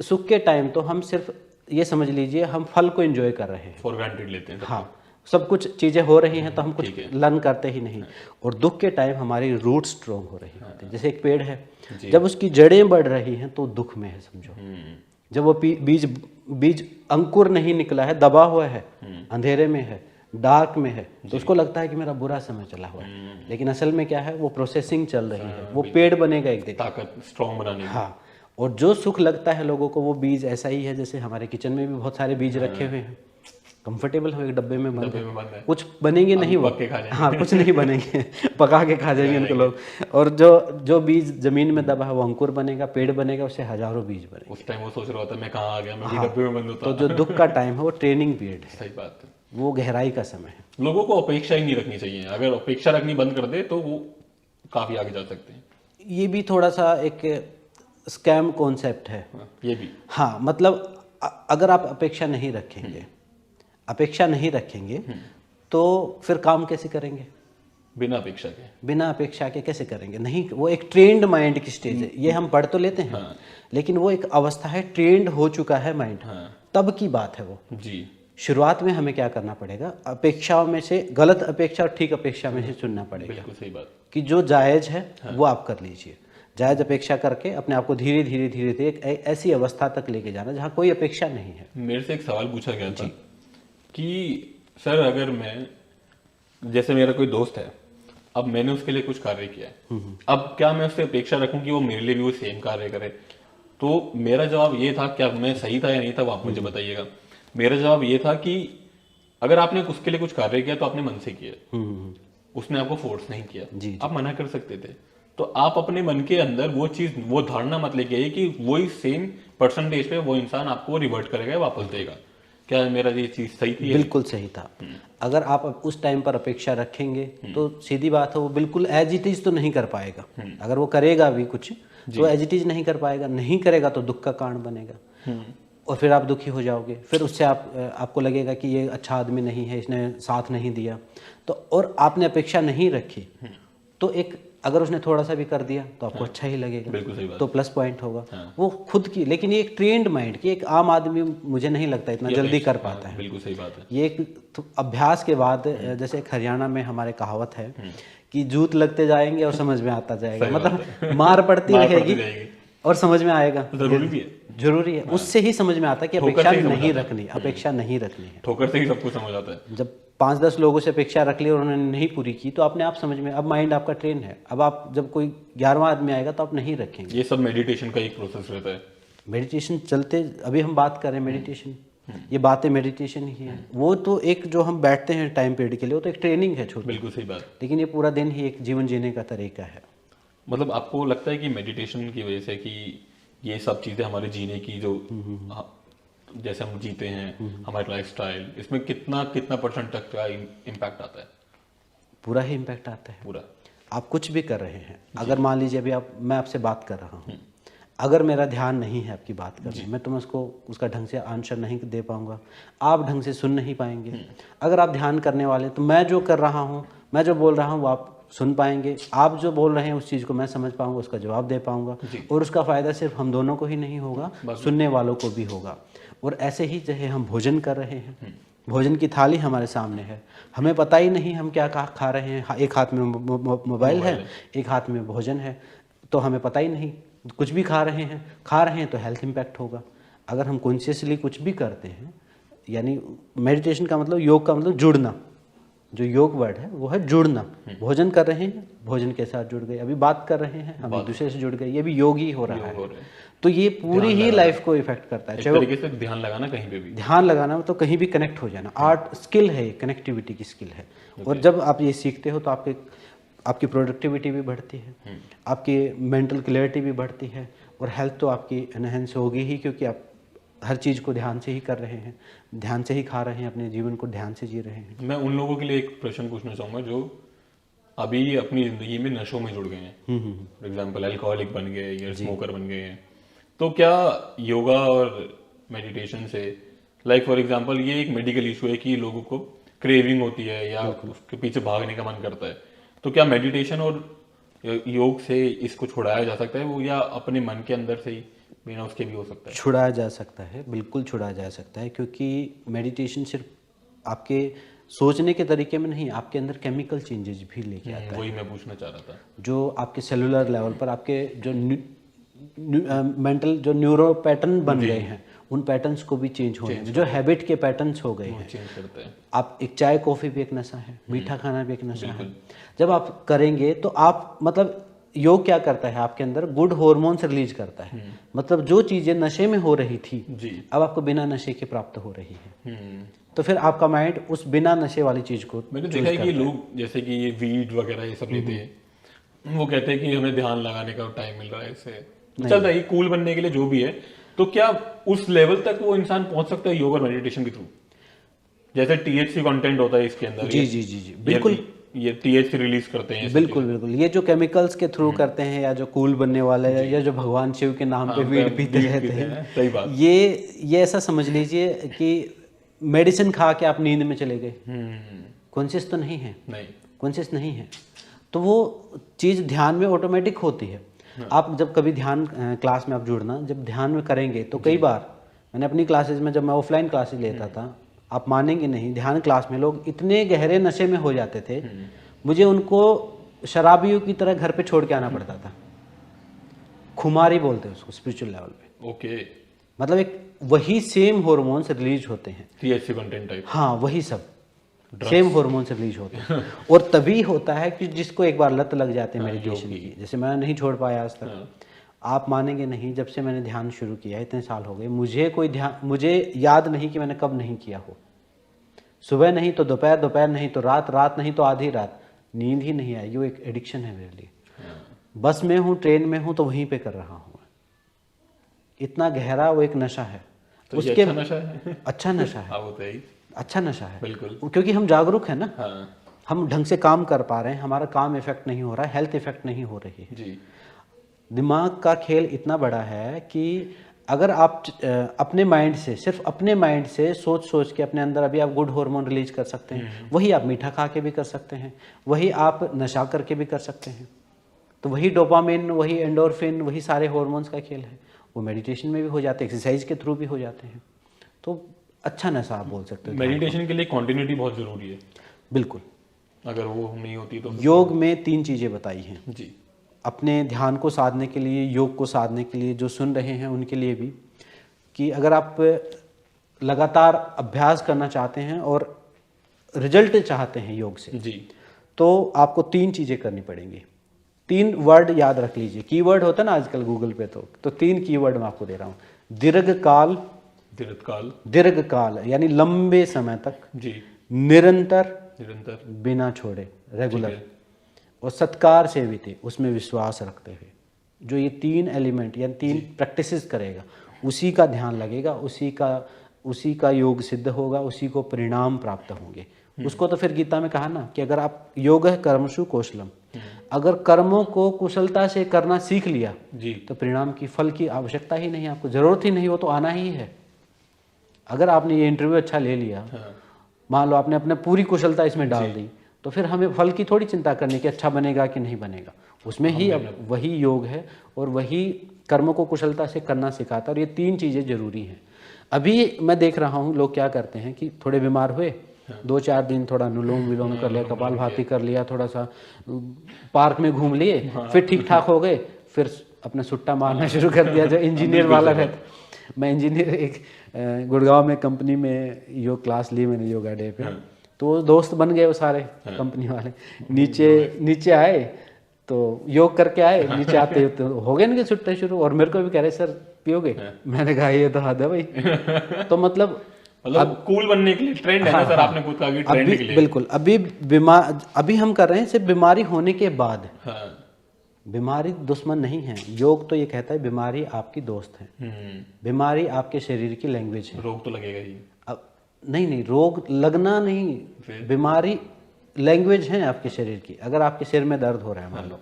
सुख के टाइम तो हम सिर्फ ये समझ लीजिए हम फल को एंजॉय कर रहे हैं, फॉर ग्रांटेड लेते हैं। हाँ, सब कुछ चीजें हो रही हैं तो हम कुछ लर्न करते ही नहीं। और दुख के टाइम हमारी रूट स्ट्रॉन्ग हो रही होती है। जैसे एक पेड़ है, जब उसकी जड़ें बढ़ रही हैं तो दुख में है, समझो। जब वो बीज अंकुर नहीं निकला है, दबा हुआ है, अंधेरे में है, डार्क में है, तो उसको लगता है कि मेरा बुरा समय चला हुआ है। लेकिन असल में क्या है, वो प्रोसेसिंग चल रही है, वो पेड़ बनेगा एक दिन, ताकत स्ट्रॉन्ग बनाने की। हाँ। और जो सुख लगता है लोगों को, वो बीज ऐसा ही है जैसे हमारे किचन में भी बहुत सारे बीज रखे हुए हैं, कंफर्टेबल हो, एक डब्बे में बंद है, कुछ बनेंगे नहीं वो, हाँ कुछ नहीं बनेंगे, पका के खा जाएंगे उनको लोग। और जो बीज जमीन में दबा है वो अंकुर बनेगा, पेड़ बनेगा, उससे हजारों बीज बनेंगे। उस टाइम वो सोच रहा होता है मैं कहाँ आ गया, मैं भी डब्बे में बंद होता। तो जो दुख का टाइम है वो ट्रेनिंग पीरियड है। सही बात है, वो गहराई का समय है। लोगों को अपेक्षा ही नहीं रखनी चाहिए। अगर अपेक्षा रखनी बंद कर दे तो वो काफी आगे जा सकते हैं। ये भी थोड़ा सा एक स्कैम कॉन्सेप्ट है ये भी। हाँ, मतलब अगर आप अपेक्षा नहीं रखेंगे, तो फिर काम कैसे करेंगे? बिना अपेक्षा के कैसे करेंगे? नहीं, वो एक ट्रेंड माइंड की स्टेज है। ये हम पढ़ तो लेते हैं, लेकिन वो एक अवस्था है, ट्रेंड हो चुका है माइंड, तब की बात है वो जी। शुरुआत में हमें क्या करना पड़ेगा? अपेक्षाओं में से गलत अपेक्षा और ठीक अपेक्षा में से चुनना पड़ेगा। बिल्कुल सही बात। कि जो जायज है वो आप कर लीजिए। जायज अपेक्षा करके अपने आप को धीरे धीरे एक ऐसी अवस्था तक लेके जाना जहाँ कोई अपेक्षा नहीं है। मेरे से एक सवाल पूछा गया था कि सर, अगर मैं, जैसे मेरा कोई दोस्त है, अब मैंने उसके लिए कुछ कार्य किया है, अब क्या मैं उससे अपेक्षा रखूं कि वो मेरे लिए भी वो सेम कार्य करे? तो मेरा जवाब ये था, क्या मैं सही था या नहीं था वो आप मुझे बताइएगा। मेरा जवाब ये था कि अगर आपने उसके लिए कुछ कार्य किया तो आपने मन से किया, उसने आपको फोर्स नहीं किया, आप मना कर सकते थे। तो आप अपने मन के अंदर वो चीज, वो धारणा मत लेके आइए कि वही सेम परसेंटेज पे वो इंसान आपको रिवर्ट करेगा, वापस देगा। क्या मेरा ये चीज सही थी? बिल्कुल सही था। अगर आप उस टाइम पर अपेक्षा रखेंगे तो सीधी बात है, वो बिल्कुल एज इट इज तो नहीं कर पाएगा। अगर वो करेगा भी कुछ तो एज इट इज नहीं कर पाएगा, नहीं करेगा तो दुख का कारण बनेगा, और फिर आप दुखी हो जाओगे। फिर उससे आपको लगेगा कि ये अच्छा आदमी नहीं है, इसने साथ नहीं दिया। तो और आपने अपेक्षा नहीं रखी, तो एक अगर उसने थोड़ा सा भी कर दिया तो आपको अच्छा ही लगेगा, बिल्कुल सही बात। तो प्लस पॉइंट होगा वो खुद की। लेकिन ये एक ट्रेंड माइंड की, एक आम आदमी मुझे नहीं लगता इतना जल्दी कर पाता है। बिल्कुल सही बात है। ये एक अभ्यास के बाद, जैसे एक हरियाणा में हमारे कहावत है कि जूत लगते जाएंगे और समझ में आता जाएगा, मतलब मार पड़ती रहेगी और समझ में आएगा। जरूरी है, उससे ही समझ में आता है कि अपेक्षा नहीं रखनी है। ठोकर से ही सब कुछ समझ आता है। जब 5-10 लोगों से अपेक्षा रख ली और उन्होंने नहीं पूरी की तो अपने आप समझ में, अब माइंड आपका ट्रेन है। अब आप जब कोई 11वां आदमी आएगा तो आप नहीं रखेंगे। ये सब मेडिटेशन का एक प्रोसेस रहता है। मेडिटेशन चलते, अभी हम बात कर रहे हैं मेडिटेशन, ये बातें मेडिटेशन ही है। वो तो एक जो हम बैठते हैं टाइम पीरियड के लिए, वो तो एक ट्रेनिंग है छोटी। बिल्कुल सही बात। लेकिन ये पूरा दिन ही एक जीवन जीने का तरीका है। मतलब आपको लगता है कि मेडिटेशन की वजह से कि ये सब चीज़ें हमारे जीने की जो जैसे हम जीते हैं, हमारे लाइफस्टाइल, इसमें कितना कितना % तक का इम्पैक्ट आता है? पूरा ही इम्पैक्ट आता है। पूरा। आप कुछ भी कर रहे हैं, अगर मान लीजिए अभी मैं आपसे बात कर रहा हूँ, अगर मेरा ध्यान नहीं है आपकी बात करने में, तो मैं उसका ढंग से आंसर नहीं दे पाऊंगा, आप ढंग से सुन नहीं पाएंगे। अगर आप ध्यान करने वाले, तो मैं जो कर रहा हूँ, मैं जो बोल रहा हूँ वो आप सुन पाएंगे, आप जो बोल रहे हैं उस चीज़ को मैं समझ पाऊंगा, उसका जवाब दे पाऊंगा, और उसका फ़ायदा सिर्फ हम दोनों को ही नहीं होगा, सुनने वालों को भी होगा। और ऐसे ही जैसे हम भोजन कर रहे हैं, भोजन की थाली हमारे सामने है, हमें पता ही नहीं हम क्या खा रहे हैं, एक हाथ में मोबाइल है, एक हाथ में भोजन है, तो हमें पता ही नहीं, कुछ भी खा रहे हैं तो हेल्थ इम्पैक्ट होगा। अगर हम कॉन्शियसली कुछ भी करते हैं, यानी मेडिटेशन का मतलब, योग का मतलब जुड़ना, जो योग वर्ड है वो है जुड़ना। भोजन कर रहे हैं, भोजन के साथ जुड़ गए, अभी बात कर रहे हैं, हम एक दूसरे से जुड़ गए, ये भी योग ही हो रहा है। तो ये पूरी ही लाइफ को इफेक्ट करता है। एक तरीके से ध्यान लगाना, कहीं पे भी ध्यान लगाना, तो कहीं भी कनेक्ट हो जाना। आर्ट स्किल है, कनेक्टिविटी की स्किल है। और जब आप ये सीखते हो तो आपकी प्रोडक्टिविटी भी बढ़ती है, आपकी मेंटल क्लैरिटी भी बढ़ती है, और हेल्थ तो आपकी एनहेंस होगी ही, क्योंकि आप हर चीज़ को ध्यान से ही कर रहे हैं, ध्यान से ही खा रहे हैं, अपने जीवन को ध्यान से जी रहे हैं। मैं उन लोगों के लिए एक प्रश्न पूछना चाहूँगा जो अभी अपनी ज़िंदगी में नशों में जुड़ गए हैं, फॉर एग्जाम्पल अल्कोहलिक बन गए या स्मोकर बन गए हैं, तो क्या योगा और मेडिटेशन से, लाइक फॉर एग्जाम्पल ये एक मेडिकल इशू है कि लोगों को क्रेविंग होती है या उसके पीछे भागने का मन करता है, तो क्या मेडिटेशन और योग से इसको छुड़ाया जा सकता है वो, या अपने मन के अंदर से ही बिना उसके भी हो सकता है? छुड़ाया जा सकता है, बिल्कुल छुड़ाया जा सकता है, क्योंकि मेडिटेशन सिर्फ आपके सोचने के तरीके में नहीं, आपके अंदर केमिकल चेंजेस भी लेके आता है। वही मैं पूछना चाह रहा था। जो आपके सेलुलर लेवल पर आपके जो मेंटल जो न्यूरो पैटर्न बन गए हैं, उन पैटर्न्स को भी चेंज होने हैं, जो हैबिट के पैटर्न्स हो गए हैं, चेंज करते हैं। आप एक चाय कॉफ़ी भी एक नशा है, मीठा खाना भी एक नशा है। जब आप करेंगे तो आप, मतलब योग क्या करता है, आपके अंदर गुड हॉर्मोन्स रिलीज करता है। मतलब जो चीज़ें नशे में हो रही थी, अब आपको बिना नशे के प्राप्त हो रही है। तो फिर आपका माइंड उस बिना नशे वाली चीज़ को, मैंने देखा है कि लोग जैसे कि ये वीड वगैरह ये सब लेते हैं, वो कहते हैं कि हमें ध्यान लगाने का टाइम मिल रहा है, इससे चलता है कूल बनने के लिए जो भी है। तो क्या उस लेवल तक वो इंसान पहुंच सकता है योग और मेडिटेशन के थ्रू? जैसे THC कंटेंट होता है इसके अंदर, जी बिल्कुल, ये THC रिलीज करते हैं, बिल्कुल ये जो केमिकल्स के थ्रू करते हैं, या जो कूल बनने वाले हैं, या जो भगवान शिव के नाम पे वीड पीते रहते हैं, सही बात। ये ऐसा समझ लीजिए कि मेडिसिन खा के आप नींद में चले गए, कॉन्शियस तो नहीं है, कॉन्शियस नहीं है, तो वो चीज़ ध्यान में ऑटोमेटिक होती है। आप जब कभी ध्यान क्लास में आप जुड़ना, जब ध्यान में करेंगे, तो कई बार मैंने अपनी क्लासेस में, जब मैं ऑफलाइन क्लासेस लेता था, आप मानेंगे नहीं, ध्यान क्लास में लोग इतने गहरे नशे में हो जाते थे, मुझे उनको शराबियों की तरह घर पे छोड़ के आना पड़ता था। खुमारी बोलते हैं उसको स्पिरिचुअल लेवल पे। ओके, मतलब एक वही सेम हार्मोन्स रिलीज होते हैं, THC कंटेंट टाइप, हाँ वही सब सेम हार्मोन्स रिलीज होते हैं। और तभी होता है कि जिसको एक बार लत लग जाती है मेडिटेशन की, जैसे मैं नहीं छोड़ पाया आज तक। आप मानेंगे नहीं, जब से मैंने ध्यान शुरू किया, इतने साल हो गए, मुझे याद नहीं कि मैंने कब नहीं किया हो। सुबह नहीं तो दोपहर, दोपहर नहीं तो रात, रात नहीं तो आधी रात, नींद ही नहीं आई। वो एक एडिक्शन है मेरे लिए। बस में हूँ, ट्रेन में हूँ, तो वहीं पे कर रहा हूँ। इतना गहरा वो एक नशा है। तो उसके अच्छा नशा है, अच्छा नशा है, अच्छा नशा है, बिल्कुल, क्योंकि हम जागरूक है ना। हाँ। हम ढंग से काम कर पा रहे हैं, हमारा काम इफेक्ट नहीं हो रहा है, हेल्थ इफेक्ट नहीं हो रही है जी। दिमाग का खेल इतना बड़ा है कि अगर आप अपने माइंड से, सिर्फ अपने माइंड से सोच के अपने अंदर, अभी आप गुड हार्मोन रिलीज कर सकते हैं, वही आप मीठा खा के भी कर सकते हैं, वही आप नशा करके भी कर सकते हैं। तो वही डोपामिन, वही एंडोर्फिन, वही सारे हार्मोन्स का खेल है। वो मेडिटेशन में भी हो जाते हैं, एक्सरसाइज के थ्रू भी हो जाते हैं। तो अच्छा नशा आप बोल सकते हो। मेडिटेशन के लिए कंटिन्यूटी बहुत जरूरी है। बिल्कुल, अगर वो नहीं होती तो। योग में 3 चीजें बताई हैं जी। अपने ध्यान को साधने के लिए, योग को साधने के लिए, जो सुन रहे हैं उनके लिए भी, कि अगर आप लगातार अभ्यास करना चाहते हैं और रिजल्ट चाहते हैं योग से जी, तो आपको 3 चीजें करनी पड़ेंगी। 3 वर्ड याद रख लीजिए, कीवर्ड होता है ना आजकल गूगल पे, तो 3 कीवर्ड मैं आपको दे रहा हूँ। दीर्घकाल, दीर्घकाल यानी लंबे समय तक, जी, निरंतर, निरंतर, बिना छोड़े, रेगुलर, और सत्कार से भी थे, उसमें विश्वास रखते हुए। जो ये 3 एलिमेंट या 3 प्रैक्टिसेस करेगा, उसी का ध्यान लगेगा, उसी का योग सिद्ध होगा, उसी को परिणाम प्राप्त होंगे। उसको तो फिर गीता में कहा ना कि अगर आप योग है कर्मसु कौशलम, अगर कर्मों को कुशलता से करना सीख लिया जी, तो परिणाम की, फल की आवश्यकता ही नहीं, आपको जरूरत ही नहीं, वो तो आना ही है। अगर आपने ये इंटरव्यू अच्छा ले लिया, मान लो आपने अपने पूरी कुशलता इसमें डाल दी, तो फिर हमें फल की थोड़ी चिंता करनी कि अच्छा बनेगा कि नहीं बनेगा। उसमें ही अब वही योग है और वही कर्मों को कुशलता से करना सिखाता है। और ये 3 चीज़ें जरूरी हैं। अभी मैं देख रहा हूँ लोग क्या करते हैं कि थोड़े बीमार हुए, 2-4 दिन थोड़ा अनुलोम विलोम कर लिया, कपाल भाती कर लिया, थोड़ा सा पार्क में घूम लिए, फिर ठीक ठाक हो गए, फिर अपना सुट्टा मारना शुरू कर दिया, जो इंजीनियर वाला रहता। मैं इंजीनियर एक गुड़गांव में कंपनी में योग क्लास ली मैंने, योगा डे पे, तो दोस्त बन गए वो सारे कंपनी वाले। नीचे आए तो योग करके आए, नीचे आते तो हो गए इनके सुट्टे शुरू, और मेरे को भी कह रहे सर पियोगे? मैंने कहा ये तो हद है भाई। तो मतलब कूल बनने के लिए ट्रेंड है ना सर, आपने खुद कहा कि ट्रेंड के लिए। बिल्कुल, अभी हम कर रहे हैं सिर्फ बीमारी होने के बाद। बीमारी दुश्मन नहीं है। योग तो ये कहता है बीमारी आपकी दोस्त है, बीमारी आपके शरीर की लैंग्वेज है। रोग तो लगेगा ही। अब नहीं, रोग लगना नहीं, बीमारी लैंग्वेज है आपके शरीर की। अगर आपके सिर में दर्द हो रहा है मान लो,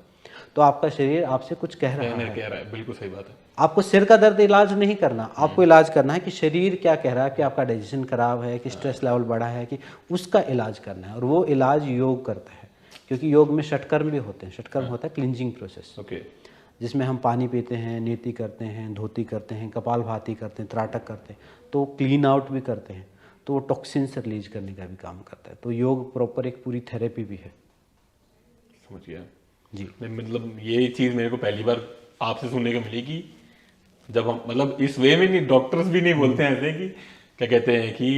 तो आपका शरीर आपसे कुछ कह रहा है। बिल्कुल सही बात है। आपको सिर का दर्द इलाज नहीं करना, आपको इलाज करना है कि शरीर क्या कह रहा है, कि आपका डाइजेशन खराब है, कि स्ट्रेस लेवल बढ़ा है, कि उसका इलाज करना है। और वो इलाज योग करता है, क्योंकि योग में षटकर्म भी होते हैं। षटकर्म होता है क्लिंजिंग प्रोसेस, जिसमें हम पानी पीते हैं, नीति करते हैं, धोती करते हैं, कपाल भाती करते हैं, त्राटक करते हैं, तो क्लीन आउट भी करते हैं, तो वो टॉक्सिन्स रिलीज करने का भी काम करता है। तो योग प्रॉपर एक पूरी थेरेपी भी है। समझ गया जी। मतलब ये चीज़ मेरे को पहली बार आपसे सुनने को मिली कि जब हम, मतलब इस वे में नहीं, डॉक्टर्स भी नहीं बोलते हैं ऐसे कि क्या कहते हैं कि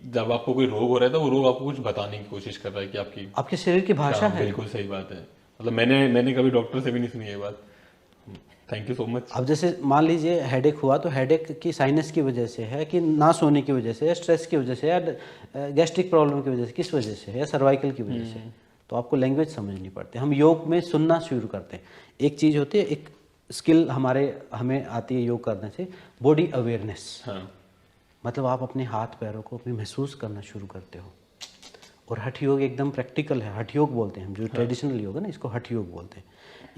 जब आपको कोई रोग हो रहा है तो वो रोग आपको कुछ बताने की कोशिश कर रहा है कि आपके शरीर की भाषा है। बिल्कुल सही बात है। मतलब मैंने कभी डॉक्टर से भी नहीं सुनी ये बात। Thank you so much. अब जैसे मान लीजिए हेडेक हुआ, तो हेडेक की साइनस की वजह से है, कि ना सोने की वजह से, या स्ट्रेस की वजह से, या गैस्ट्रिक प्रॉब्लम की वजह से, किस वजह से, या सर्वाइकल की वजह से, तो आपको लैंग्वेज समझनी पड़ती है। हम योग में सुनना शुरू करते हैं। एक चीज़ होती है, एक स्किल हमें आती है योग करने से, बॉडी अवेयरनेस। मतलब आप अपने हाथ पैरों को अपने महसूस करना शुरू करते हो। और हठ योग एकदम प्रैक्टिकल है। हठ योग बोलते हैं हम, जो ट्रेडिशनल योग है ना, इसको हठ योग बोलते हैं।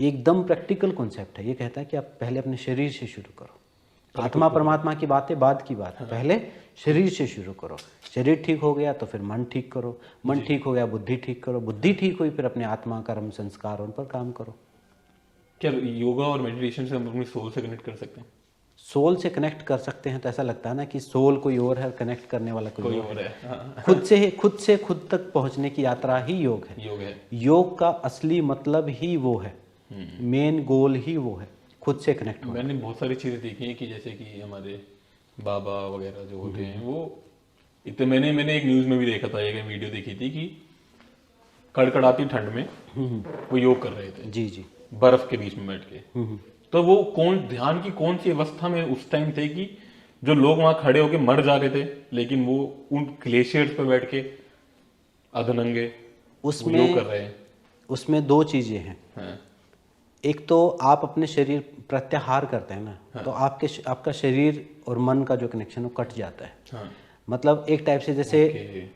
ये एकदम प्रैक्टिकल कॉन्सेप्ट है। ये कहता है कि आप पहले अपने शरीर से शुरू करो। आत्मा परमात्मा की बात है, बाद की बात है। पहले शरीर से शुरू करो। शरीर ठीक हो गया तो फिर मन ठीक करो, मन ठीक हो गया बुद्धि ठीक करो, बुद्धि ठीक हुई फिर अपने आत्मा, कर्म, संस्कार, उन पर काम करो। क्या योगा और मेडिटेशन से हम अपनी सोल से कनेक्ट कर सकते हैं? सोल से कनेक्ट कर सकते हैं तो ऐसा लगता है ना कि सोल कोई और है, कनेक्ट करने वाला कोई और है। हाँ। खुद से खुद तक पहुंचने की यात्रा ही योग है। योग का असली मतलब ही वो है, मेन गोल ही वो है, खुद से कनेक्ट होना। मैंने बहुत सारी चीज़ें देखी हैं कि जैसे कि हमारे बाबा वगैरह जो होते हैं वो इतने, मैंने एक न्यूज़ में भी देखा था, एक वीडियो देखी थी कि कड़कड़ाती ठंड में वो योग कर रहे थे। जी। बर्फ के बीच में बैठ के। तो वो ध्यान की कौन सी अवस्था में उस टाइम थे कि जो लोग वहां खड़े होके मर जा रहे थे, लेकिन वो उन ग्लेशियर्स पे बैठ के अधनंगे उसमें योग कर रहे हैं। उसमें 2 चीजें हैं। एक तो आप अपने शरीर प्रत्याहार करते हैं ना, तो आपका शरीर और मन का जो कनेक्शन वो कट जाता है। मतलब एक टाइप से जैसे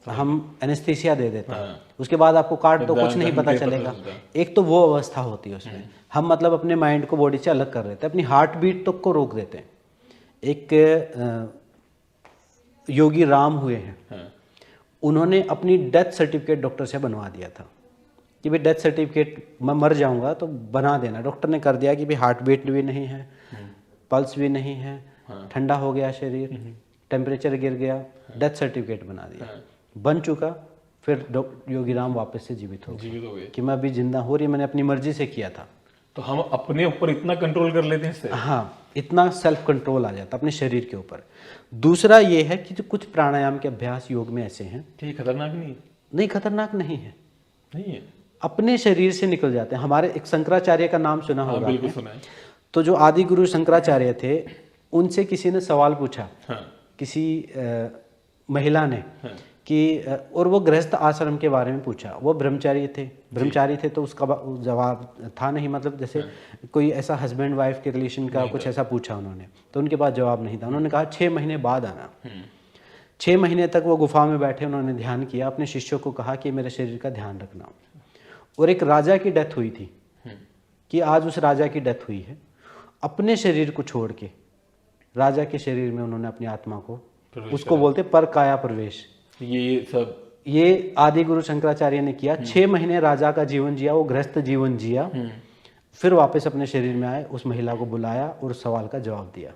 हम एनेस्थीसिया दे देते हैं, उसके बाद आपको काट तो कुछ नहीं पता चलेगा। एक तो वो अवस्था होती है उसमें हम मतलब अपने माइंड को बॉडी से अलग कर देते हैं, अपनी हार्ट बीट तक को रोक देते हैं। एक योगी राम हुए हैं, उन्होंने अपनी डेथ सर्टिफिकेट डॉक्टर से बनवा दिया था कि भाई डेथ सर्टिफिकेट, मैं मर जाऊंगा तो बना देना। डॉक्टर ने कर दिया कि भाई हार्ट बीट भी नहीं है, पल्स भी नहीं है, ठंडा हो गया शरीर, टेम्परेचर गिर गया, डेथ सर्टिफिकेट बना दिया, बन चुका। फिर योगी राम वापस से जीवित हो गए कि मैं अभी जिंदा हो रही, मैंने अपनी मर्जी से किया था। तो हम अपने ऊपर इतना कंट्रोल कर लेते हैं इससे। हाँ, इतना सेल्फ कंट्रोल आ जाता अपने शरीर के ऊपर। दूसरा ये है कि जो कुछ प्राणायाम के अभ्यास योग में ऐसे हैं कि खतरनाक नहीं, खतरनाक नहीं है, अपने शरीर से निकल जाते हैं। हमारे एक शंकराचार्य का नाम सुना होगा, बिल्कुल सुना है। तो जो आदि गुरु शंकराचार्य थे, उनसे किसी ने सवाल पूछा, हाँ, किसी महिला ने, हाँ, कि और वो गृहस्थ आश्रम के बारे में पूछा। वो ब्रह्मचारी थे तो उसका जवाब था नहीं, मतलब जैसे कोई ऐसा हस्बैंड वाइफ के रिलेशन का कुछ ऐसा पूछा उन्होंने, तो उनके पास जवाब नहीं था। उन्होंने कहा 6 महीने बाद आना। 6 महीने तक वो गुफा में बैठे, उन्होंने ध्यान किया, अपने शिष्यों को कहा कि मेरे शरीर का ध्यान रखना। और एक राजा की डेथ हुई थी, कि आज उस राजा की डेथ हुई है, अपने शरीर को छोड़ के राजा के शरीर में उन्होंने अपनी आत्मा को, उसको बोलते पर काया प्रवेश। ये आदि गुरु शंकराचार्य ने किया। 6 महीने राजा का जीवन जिया, वो गृहस्थ जीवन जिया, फिर वापस अपने शरीर में आए, उस महिला को बुलाया और उस सवाल का जवाब दिया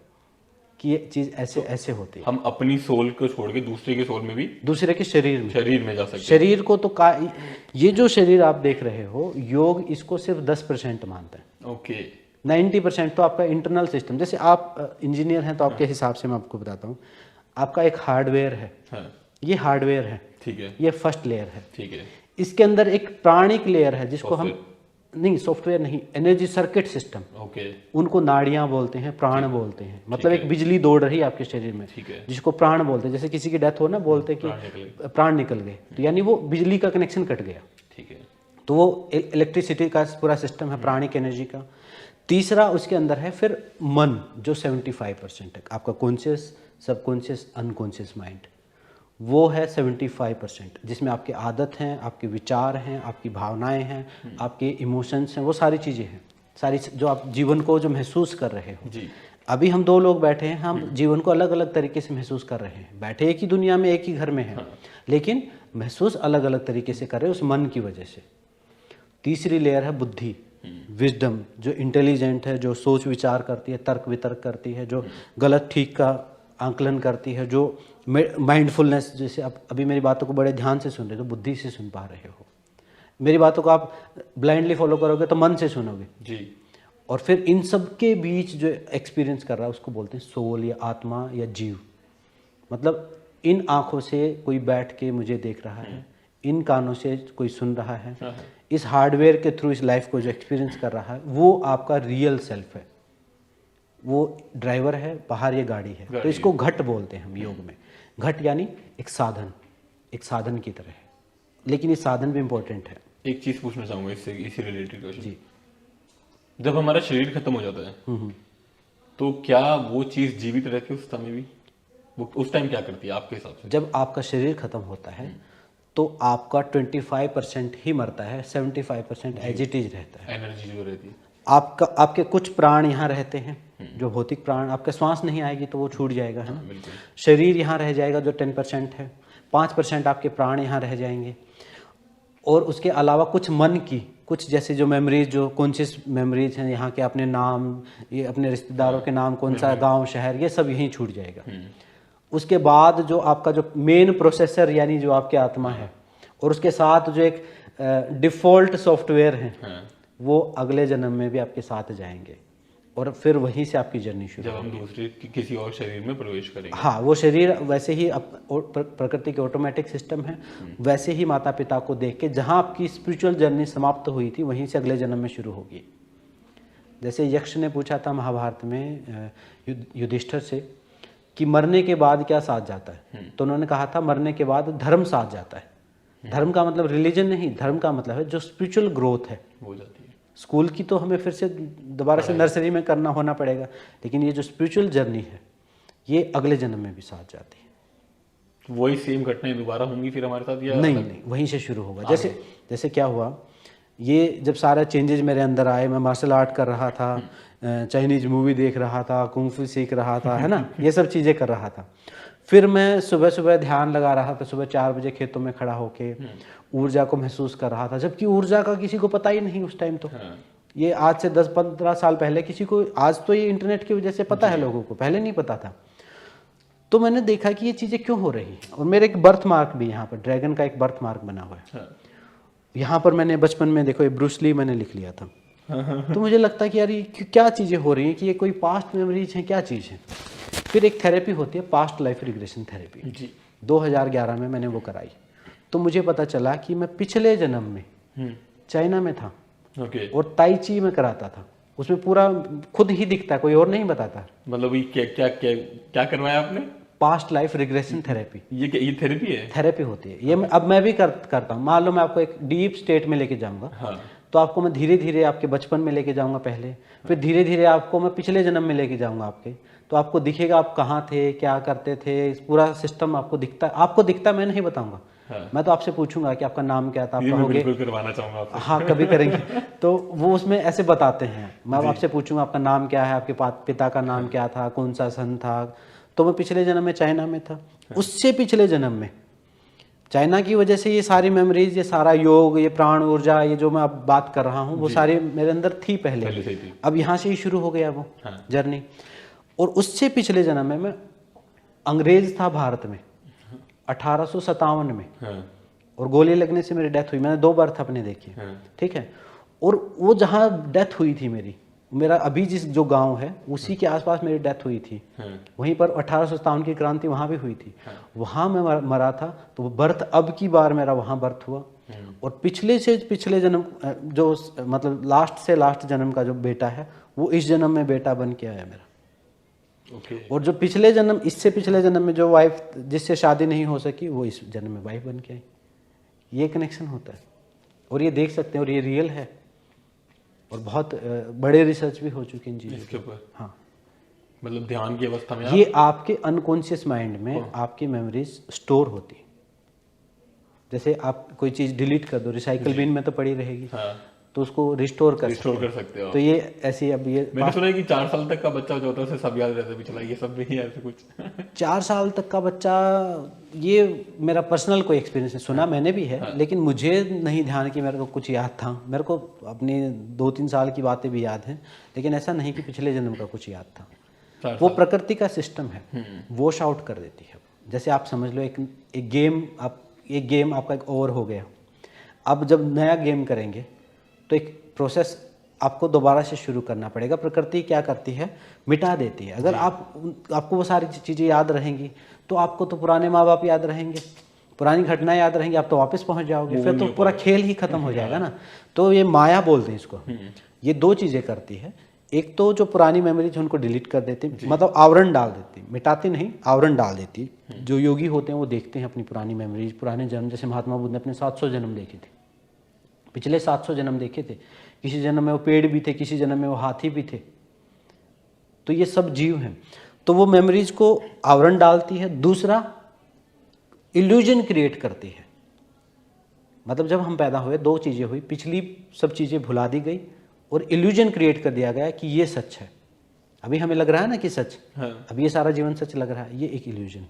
कि ये चीज ऐसे ऐसे होती है। हम अपनी सोल को छोड़ के दूसरे के सोल में भी, दूसरे के शरीर में जा सकते हैं। शरीर को तो ये जो शरीर आप देख रहे हो, योग इसको सिर्फ 10% मानता है। ओके, 90% तो आपका इंटरनल सिस्टम, जैसे आप इंजीनियर हैं तो आपके हिसाब से मैं आपको बताता हूँ, आपका एक हार्डवेयर है, ये हार्डवेयर है, ठीक है, ये फर्स्ट लेयर है, ठीक है, इसके अंदर एक प्राणिक लेयर है जिसको हम नहीं, सॉफ्टवेयर नहीं, एनर्जी सर्किट सिस्टम, ओके, उनको नाड़ियां बोलते हैं, प्राण बोलते हैं, मतलब एक बिजली दौड़ रही है आपके शरीर में, जिसको प्राण बोलते हैं। जैसे किसी की डेथ हो ना, बोलते हैं कि प्राण निकल गए, तो यानी वो बिजली का कनेक्शन कट गया, ठीक है, तो वो इलेक्ट्रिसिटी का पूरा सिस्टम है प्राणिक एनर्जी का। तीसरा उसके अंदर है फिर मन, जो 75% है, आपका कॉन्शियस, सबकॉन्शियस, अनकॉन्शियस माइंड, वो है 75%, जिसमें आपके आदत हैं, आपके विचार हैं, आपकी भावनाएं हैं, आपके इमोशंस हैं, वो सारी चीज़ें हैं, सारी जो आप जीवन को जो महसूस कर रहे हो जी। अभी हम 2 लोग बैठे हैं, हम जीवन को अलग अलग तरीके से महसूस कर रहे हैं, बैठे एक ही दुनिया में, एक ही घर में हैं, लेकिन महसूस अलग अलग तरीके से कर रहे हैं उस मन की वजह से। तीसरी लेयर है बुद्धि, विजडम, जो इंटेलिजेंट है, जो सोच विचार करती है, तर्क वितर्क करती है, जो गलत ठीक का आंकलन करती है, जो माइंडफुलनेस, जैसे आप अभी मेरी बातों को बड़े ध्यान से सुन रहे हो तो बुद्धि से सुन पा रहे हो, मेरी बातों को आप ब्लाइंडली फॉलो करोगे तो मन से सुनोगे जी। और फिर इन सब के बीच जो एक्सपीरियंस कर रहा है उसको बोलते हैं सोल या आत्मा या जीव। मतलब इन आँखों से कोई बैठ के मुझे देख रहा है, इन कानों से कोई सुन रहा है, इस हार्डवेयर के थ्रू इस लाइफ को जो एक्सपीरियंस कर रहा है, वो आपका रियल सेल्फ है, वो ड्राइवर है, बाहर ये गाड़ी है। तो इसको घट बोलते हैं हम योग में। घट यानी एक साधन की तरह है, लेकिन ये साधन भी इम्पोर्टेंट है। एक चीज पूछना चाहूंगा इससे, इसी रिलेटेड क्वेश्चन जी। जब हमारा शरीर खत्म हो जाता है तो क्या वो चीज जीवित रहती है उस समय भी? वो उस टाइम क्या करती है आपके हिसाब से? जब आपका शरीर खत्म होता है तो आपका 25% ही मरता है, 75% एज इट इज रहता है, एनर्जी जो रहती है। आपके कुछ प्राण यहाँ रहते हैं, जो भौतिक प्राण, आपके श्वास नहीं आएगी तो वो छूट जाएगा, है ना। शरीर यहाँ रह जाएगा जो 10% है, 5% आपके प्राण यहाँ रह जाएंगे, और उसके अलावा कुछ मन की, कुछ जैसे जो मेमोरीज, जो कॉन्शियस मेमोरीज हैं यहाँ के, अपने नाम, ये अपने रिश्तेदारों के नाम, कौन सा गांव शहर, ये सब यहीं छूट जाएगा। उसके बाद जो आपका जो मेन प्रोसेसर यानी जो आपकी आत्मा है, और उसके साथ जो एक डिफ़ॉल्ट सॉफ्टवेयर है, वो अगले जन्म में भी आपके साथ जाएंगे, और फिर वहीं से आपकी जर्नी शुरू जब हम दूसरे किसी और शरीर में प्रवेश करेंगे। हाँ, वो शरीर वैसे ही प्रकृति के ऑटोमेटिक सिस्टम है, वैसे ही माता पिता को देख के जहाँ आपकी स्पिरिचुअल जर्नी समाप्त हुई थी वहीं से अगले जन्म में शुरू होगी। जैसे यक्ष ने पूछा था महाभारत में युधिष्ठिर से कि मरने के बाद क्या साथ जाता है, तो उन्होंने कहा था मरने के बाद धर्म साथ जाता है। धर्म का मतलब रिलीजन नहीं, धर्म का मतलब है जो स्पिरिचुअल ग्रोथ है वो जाती है। स्कूल की तो हमें फिर से दोबारा से नर्सरी में करना होना पड़ेगा, लेकिन ये जो स्पिरिचुअल जर्नी है ये अगले जन्म में भी साथ जाती है। वही सेम घटनाएं दोबारा होंगी फिर हमारे साथ, या नहीं नहीं, वहीं से शुरू होगा। जैसे क्या हुआ, ये जब सारा चेंजेस मेरे अंदर आए, मैं मार्शल आर्ट कर रहा था, चाइनीज मूवी देख रहा था, कुंग-फू सीख रहा था, है ना, ये सब चीज़ें कर रहा था। फिर मैं सुबह सुबह ध्यान लगा रहा था, सुबह 4 बजे खेतों में खड़ा होके ऊर्जा को महसूस कर रहा था, जबकि ऊर्जा का किसी को पता ही नहीं उस टाइम। तो ये आज से 10-15 साल पहले किसी को, आज तो ये इंटरनेट की वजह से पता है लोगों को, पहले नहीं पता था। तो मैंने देखा कि ये चीज़ें क्यों हो रही हैं, और मेरे एक बर्थ मार्क भी यहाँ पर, ड्रैगन का एक बर्थ मार्क बना हुआ है यहाँ पर। मैंने बचपन में देखो ये ब्रूस ली मैंने लिख लिया था। तो मुझे लगता है कि यार ये क्या चीज़ें हो रही हैं, कि ये कोई पास्ट मेमोरीज हैं, क्या चीज़ है। फिर एक थेरेपी होती है पास्ट लाइफ रिग्रेशन थेरेपी, 2011 में मैंने वो कराई। तो मुझे पता चला कि मैं पिछले जन्म में चाइना में था और ताई ची में कराता था। उसमें पूरा खुद ही दिखता है, कोई और नहीं बताता। मतलब ये क्या क्या क्या क्या करवाया आपने? Past life regression therapy. ये थेरेपी है? थेरेपी होती है ये। अब मैं भी करता हूँ। मान लो मैं आपको एक डीप स्टेट में लेके जाऊंगा, हाँ। तो आपको मैं धीरे धीरे आपके बचपन में लेके जाऊंगा पहले, फिर धीरे धीरे आपको मैं पिछले जन्म में लेके जाऊंगा आपके, तो आपको दिखेगा आप कहाँ थे, क्या करते थे, इस पूरा सिस्टम आपको दिखता मैं नहीं बताऊंगा। हाँ। मैं तो आपसे पूछूंगा कि आपका नाम क्या था, आप ये मैं कहोगे। बिल्कुल करवाना चाहूंगा आपसे। हाँ, कभी करेंगे। तो वो उसमें ऐसे बताते हैं। मैं आपसे पूछूंगा आपका नाम क्या है, आपके पिता का नाम क्या था, कौन सा सन था, तो मैं पिछले जन्म में चाइना में था। उससे पिछले जन्म में चाइना की वजह से ये सारी मेमोरीज, ये सारा योग, ये प्राण ऊर्जा, ये जो मैं अब बात कर रहा हूँ, वो सारी मेरे अंदर थी पहले से ही थी। अब यहाँ से ही शुरू हो गया वो जर्नी। और उससे पिछले जन्म में मैं अंग्रेज था भारत में 1857 में, और गोली लगने से मेरी डेथ हुई। मैंने 2 बर्थ अपने देखे, ठीक है। और वो जहाँ डेथ हुई थी मेरा अभी जिस जो गांव है उसी के आसपास मेरी डेथ हुई थी। वहीं पर 1857 की क्रांति वहाँ भी हुई थी। वहाँ मैं मरा था, तो वो बर्थ अब की बार मेरा वहाँ बर्थ हुआ। और पिछले से पिछले जन्म जो मतलब लास्ट से लास्ट जन्म का जो बेटा है, वो इस जन्म में बेटा बन के आया मेरा। और जो पिछले जन्म, इससे पिछले जन्म में जो वाइफ जिससे शादी नहीं हो सकी, वो इस जन्म में वाइफ बन के आई। ये कनेक्शन होता है, और ये देख सकते हैं, और ये रियल है, और बहुत बड़े रिसर्च भी हो चुके हैं इन चीज़ों के ऊपर। हाँ, मतलब ध्यान की अवस्था में ये आपके अनकॉन्शियस माइंड में आपकी मेमोरीज स्टोर होती है। जैसे आप कोई चीज़ डिलीट कर दो, रिसाइकल बिन में तो पड़ी रहेगी, तो उसको रिस्टोर कर सकते हो। तो ये ऐसी, अब ये मैंने सुना है कि 4 साल तक का बच्चा जो होता है उसे सब याद रहता है, भी चला ये सब नहीं है ऐसे कुछ। 4 साल तक का बच्चा, ये मेरा पर्सनल कोई एक्सपीरियंस है, सुना मैंने भी है, लेकिन मुझे नहीं ध्यान कि मेरे को कुछ याद था। मेरे को अपनी 2-3 साल की बातें भी याद हैं, लेकिन ऐसा नहीं कि पिछले जन्म का कुछ याद था। वो प्रकृति का सिस्टम है, वॉश आउट कर देती है। जैसे आप समझ लो एक गेम आपका एक ओवर हो गया। अब जब नया गेम करेंगे तो एक प्रोसेस आपको दोबारा से शुरू करना पड़ेगा। प्रकृति क्या करती है, मिटा देती है। अगर आपको वो सारी चीज़ें याद रहेंगी, तो आपको तो पुराने माँ बाप याद रहेंगे, पुरानी घटनाएं याद रहेंगी, आप तो वापस पहुंच जाओगे, फिर तो पूरा खेल ही खत्म हो जाएगा ना। तो ये माया बोलते हैं इसको। ये 2 चीज़ें करती है। एक तो जो पुरानी मेमोरीज उनको डिलीट कर देती, मतलब आवरण डाल देती, मिटाती नहीं, आवरण डाल देती। जो योगी होते हैं वो देखते हैं अपनी पुरानी मेमोरीज, पुराने जन्म। जैसे महात्मा बुद्ध ने अपने 700 जन्म देखे थे, पिछले 700 जन्म देखे थे। किसी जन्म में वो पेड़ भी थे, किसी जन्म में वो हाथी भी थे। तो ये सब जीव हैं। तो वो मेमोरीज को आवरण डालती है। दूसरा, इल्यूजन क्रिएट करती है। मतलब जब हम पैदा हुए 2 चीज़ें हुई, पिछली सब चीज़ें भुला दी गई और इल्यूजन क्रिएट कर दिया गया कि ये सच है। अभी हमें लग रहा है ना कि सच, अभी ये सारा जीवन सच लग रहा है, ये एक इल्यूजन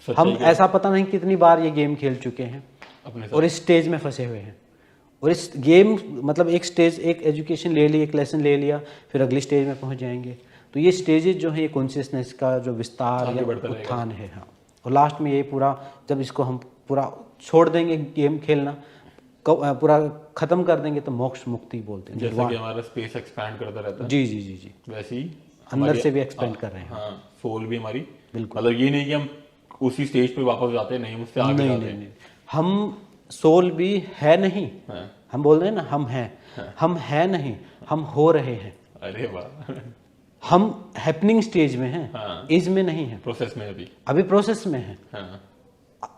है। हम ऐसा पता नहीं कितनी बार ये गेम खेल चुके हैं और इस स्टेज में फंसे हुए हैं। और इस गेम मतलब एक स्टेज, एक एजुकेशन ले ली, एक लेसन ले लिया, फिर अगली स्टेज में पहुंच जाएंगे। तो ये स्टेजेस जो है, ये कॉन्शियसनेस का जो विस्तार या उत्थान है। हाँ, और लास्ट में ये पूरा, जब इसको हम पूरा छोड़ देंगे गेम खेलना, पूरा खत्म कर देंगे, तो मोक्ष मुक्ति बोलते हैं। जैसे कि हमारा स्पेस एक्सपैंड करता रहता है, जी, वैसे ही अंदर से भी एक्सपेंड कर रहे हैं। हाँ, सोल भी हमारी, बिल्कुल। मतलब ये नहीं कि हम उसी स्टेज पे वापस जाते हैं, नहीं, उससे आगे जाते हैं। हम सोल भी है नहीं, हम बोल रहे हैं ना, हम हैं, हम है नहीं, हम हो रहे हैं। अरे वाह। हम हैपनिंग स्टेज में हैं, एज में नहीं है, प्रोसेस में अभी प्रोसेस में है।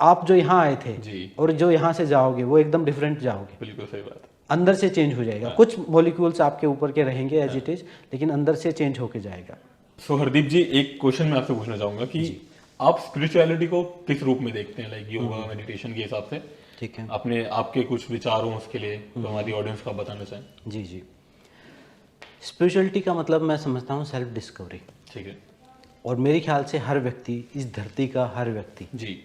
आप जो यहाँ आए थे और जो यहाँ से जाओगे, वो एकदम डिफरेंट जाओगे। बिल्कुल सही बात। अंदर से चेंज हो जाएगा। कुछ मॉलिक्यूल्स आपके ऊपर के रहेंगे एज इट इज, लेकिन अंदर से चेंज होके जाएगा। सो हरदीप जी, एक क्वेश्चन मैं आपसे पूछना चाहूंगा कि आप स्पिरिचुअलिटी को किस रूप में देखते हैं, लाइक योगा, मेडिटेशन के हिसाब से? ठीक है, आपके कुछ विचारों उसके लिए तो हमारी ऑडियंस को बताना चाहें। जी। स्पिरिचुअलिटी का मतलब मैं समझता हूँ सेल्फ डिस्कवरी। ठीक है। और मेरे ख्याल से हर व्यक्ति, इस धरती का हर व्यक्ति जी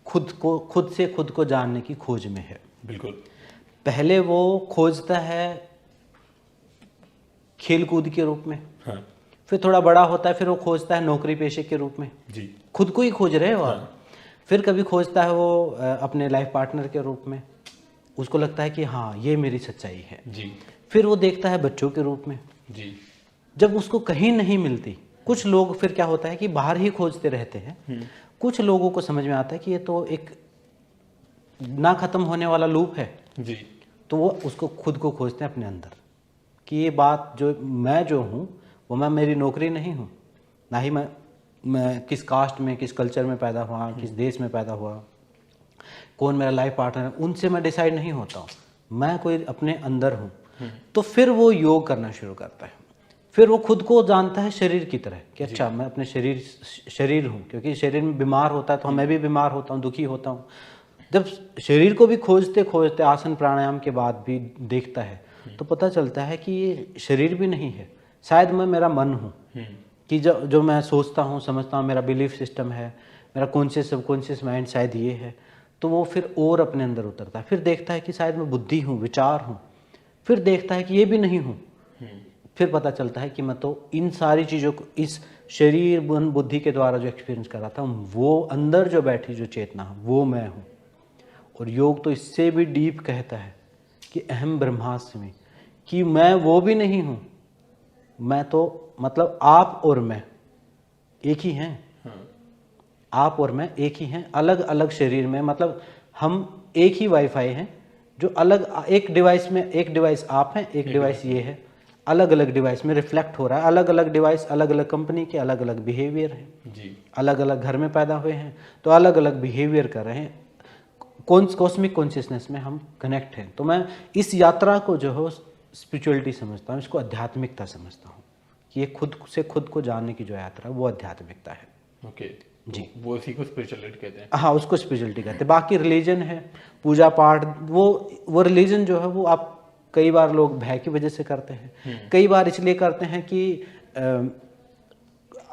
खुद से खुद को जानने की खोज में है। बिल्कुल। पहले वो खोजता है खेल कूद के रूप में, फिर थोड़ा बड़ा होता है, फिर वो खोजता है नौकरी पेशे के रूप में। जी, खुद को ही खोज रहे हो आप। फिर कभी खोजता है वो अपने लाइफ पार्टनर के रूप में, उसको लगता है कि हाँ ये मेरी सच्चाई है। जी। फिर वो देखता है बच्चों के रूप में। जी। जब उसको कहीं नहीं मिलती, कुछ लोग फिर क्या होता है कि बाहर ही खोजते रहते हैं। कुछ लोगों को समझ में आता है कि ये तो एक ना खत्म होने वाला लूप है। जी। तो वो उसको खुद को खोजते हैं अपने अंदर। कि ये बात जो हूँ वो मैं मेरी नौकरी नहीं हूँ, ना ही मैं किस कास्ट में, किस कल्चर में पैदा हुआ, किस देश में पैदा हुआ, कौन मेरा लाइफ पार्टनर है, उनसे मैं डिसाइड नहीं होता हूँ, मैं कोई अपने अंदर हूँ। तो फिर वो योग करना शुरू करता है, फिर वो खुद को जानता है शरीर की तरह कि अच्छा मैं अपने शरीर हूँ, क्योंकि शरीर में बीमार होता है तो मैं भी बीमार होता हूँ, दुखी होता हूँ। जब शरीर को भी खोजते खोजते आसन प्राणायाम के बाद भी देखता है तो पता चलता है कि ये शरीर भी नहीं है, शायद मैं मेरा मन हूँ, कि जो मैं सोचता हूँ समझता हूँ, मेरा बिलीफ सिस्टम है, मेरा कॉन्शियस सबकॉन्शियस माइंड शायद ये है। तो वो फिर और अपने अंदर उतरता है, फिर देखता है कि शायद मैं बुद्धि हूँ, विचार हूँ, फिर देखता है कि ये भी नहीं हूँ, फिर पता चलता है कि मैं तो इन सारी चीज़ों को इस शरीर मन बुद्धि के द्वारा जो एक्सपीरियंस कर रहा था वो अंदर जो बैठी जो चेतना है वो मैं हूँ। और योग तो इससे भी डीप कहता है कि अहम ब्रह्मास्मि, कि मैं वो भी नहीं हूँ, मैं तो मतलब आप और मैं एक ही हैं, आप और मैं एक ही हैं, अलग अलग शरीर में, मतलब हम एक ही वाईफाई हैं जो अलग एक डिवाइस में, एक डिवाइस आप हैं, एक डिवाइस ये है, अलग अलग डिवाइस में रिफ्लेक्ट हो रहा है, अलग अलग डिवाइस अलग अलग कंपनी के अलग अलग बिहेवियर है जी, अलग अलग घर में पैदा हुए हैं तो अलग अलग बिहेवियर कर रहे हैं, कॉस्मिक कॉन्शियसनेस में हम कनेक्ट हैं। तो मैं इस यात्रा को जो है स्पिरिचुअलिटी समझता हूँ, इसको आध्यात्मिकता समझता हूँ, कि ये खुद से खुद को जानने की जो यात्रा है वो आध्यात्मिकता है। ओके जी, वो इसी को स्पिरिचुअलिटी कहते हैं। हाँ, उसको स्पिरिचुअलिटी कहते हैं। बाकी रिलीजन है, पूजा पाठ, वो रिलीजन जो है वो आप कई बार लोग भय की वजह से करते हैं, कई बार इसलिए करते हैं कि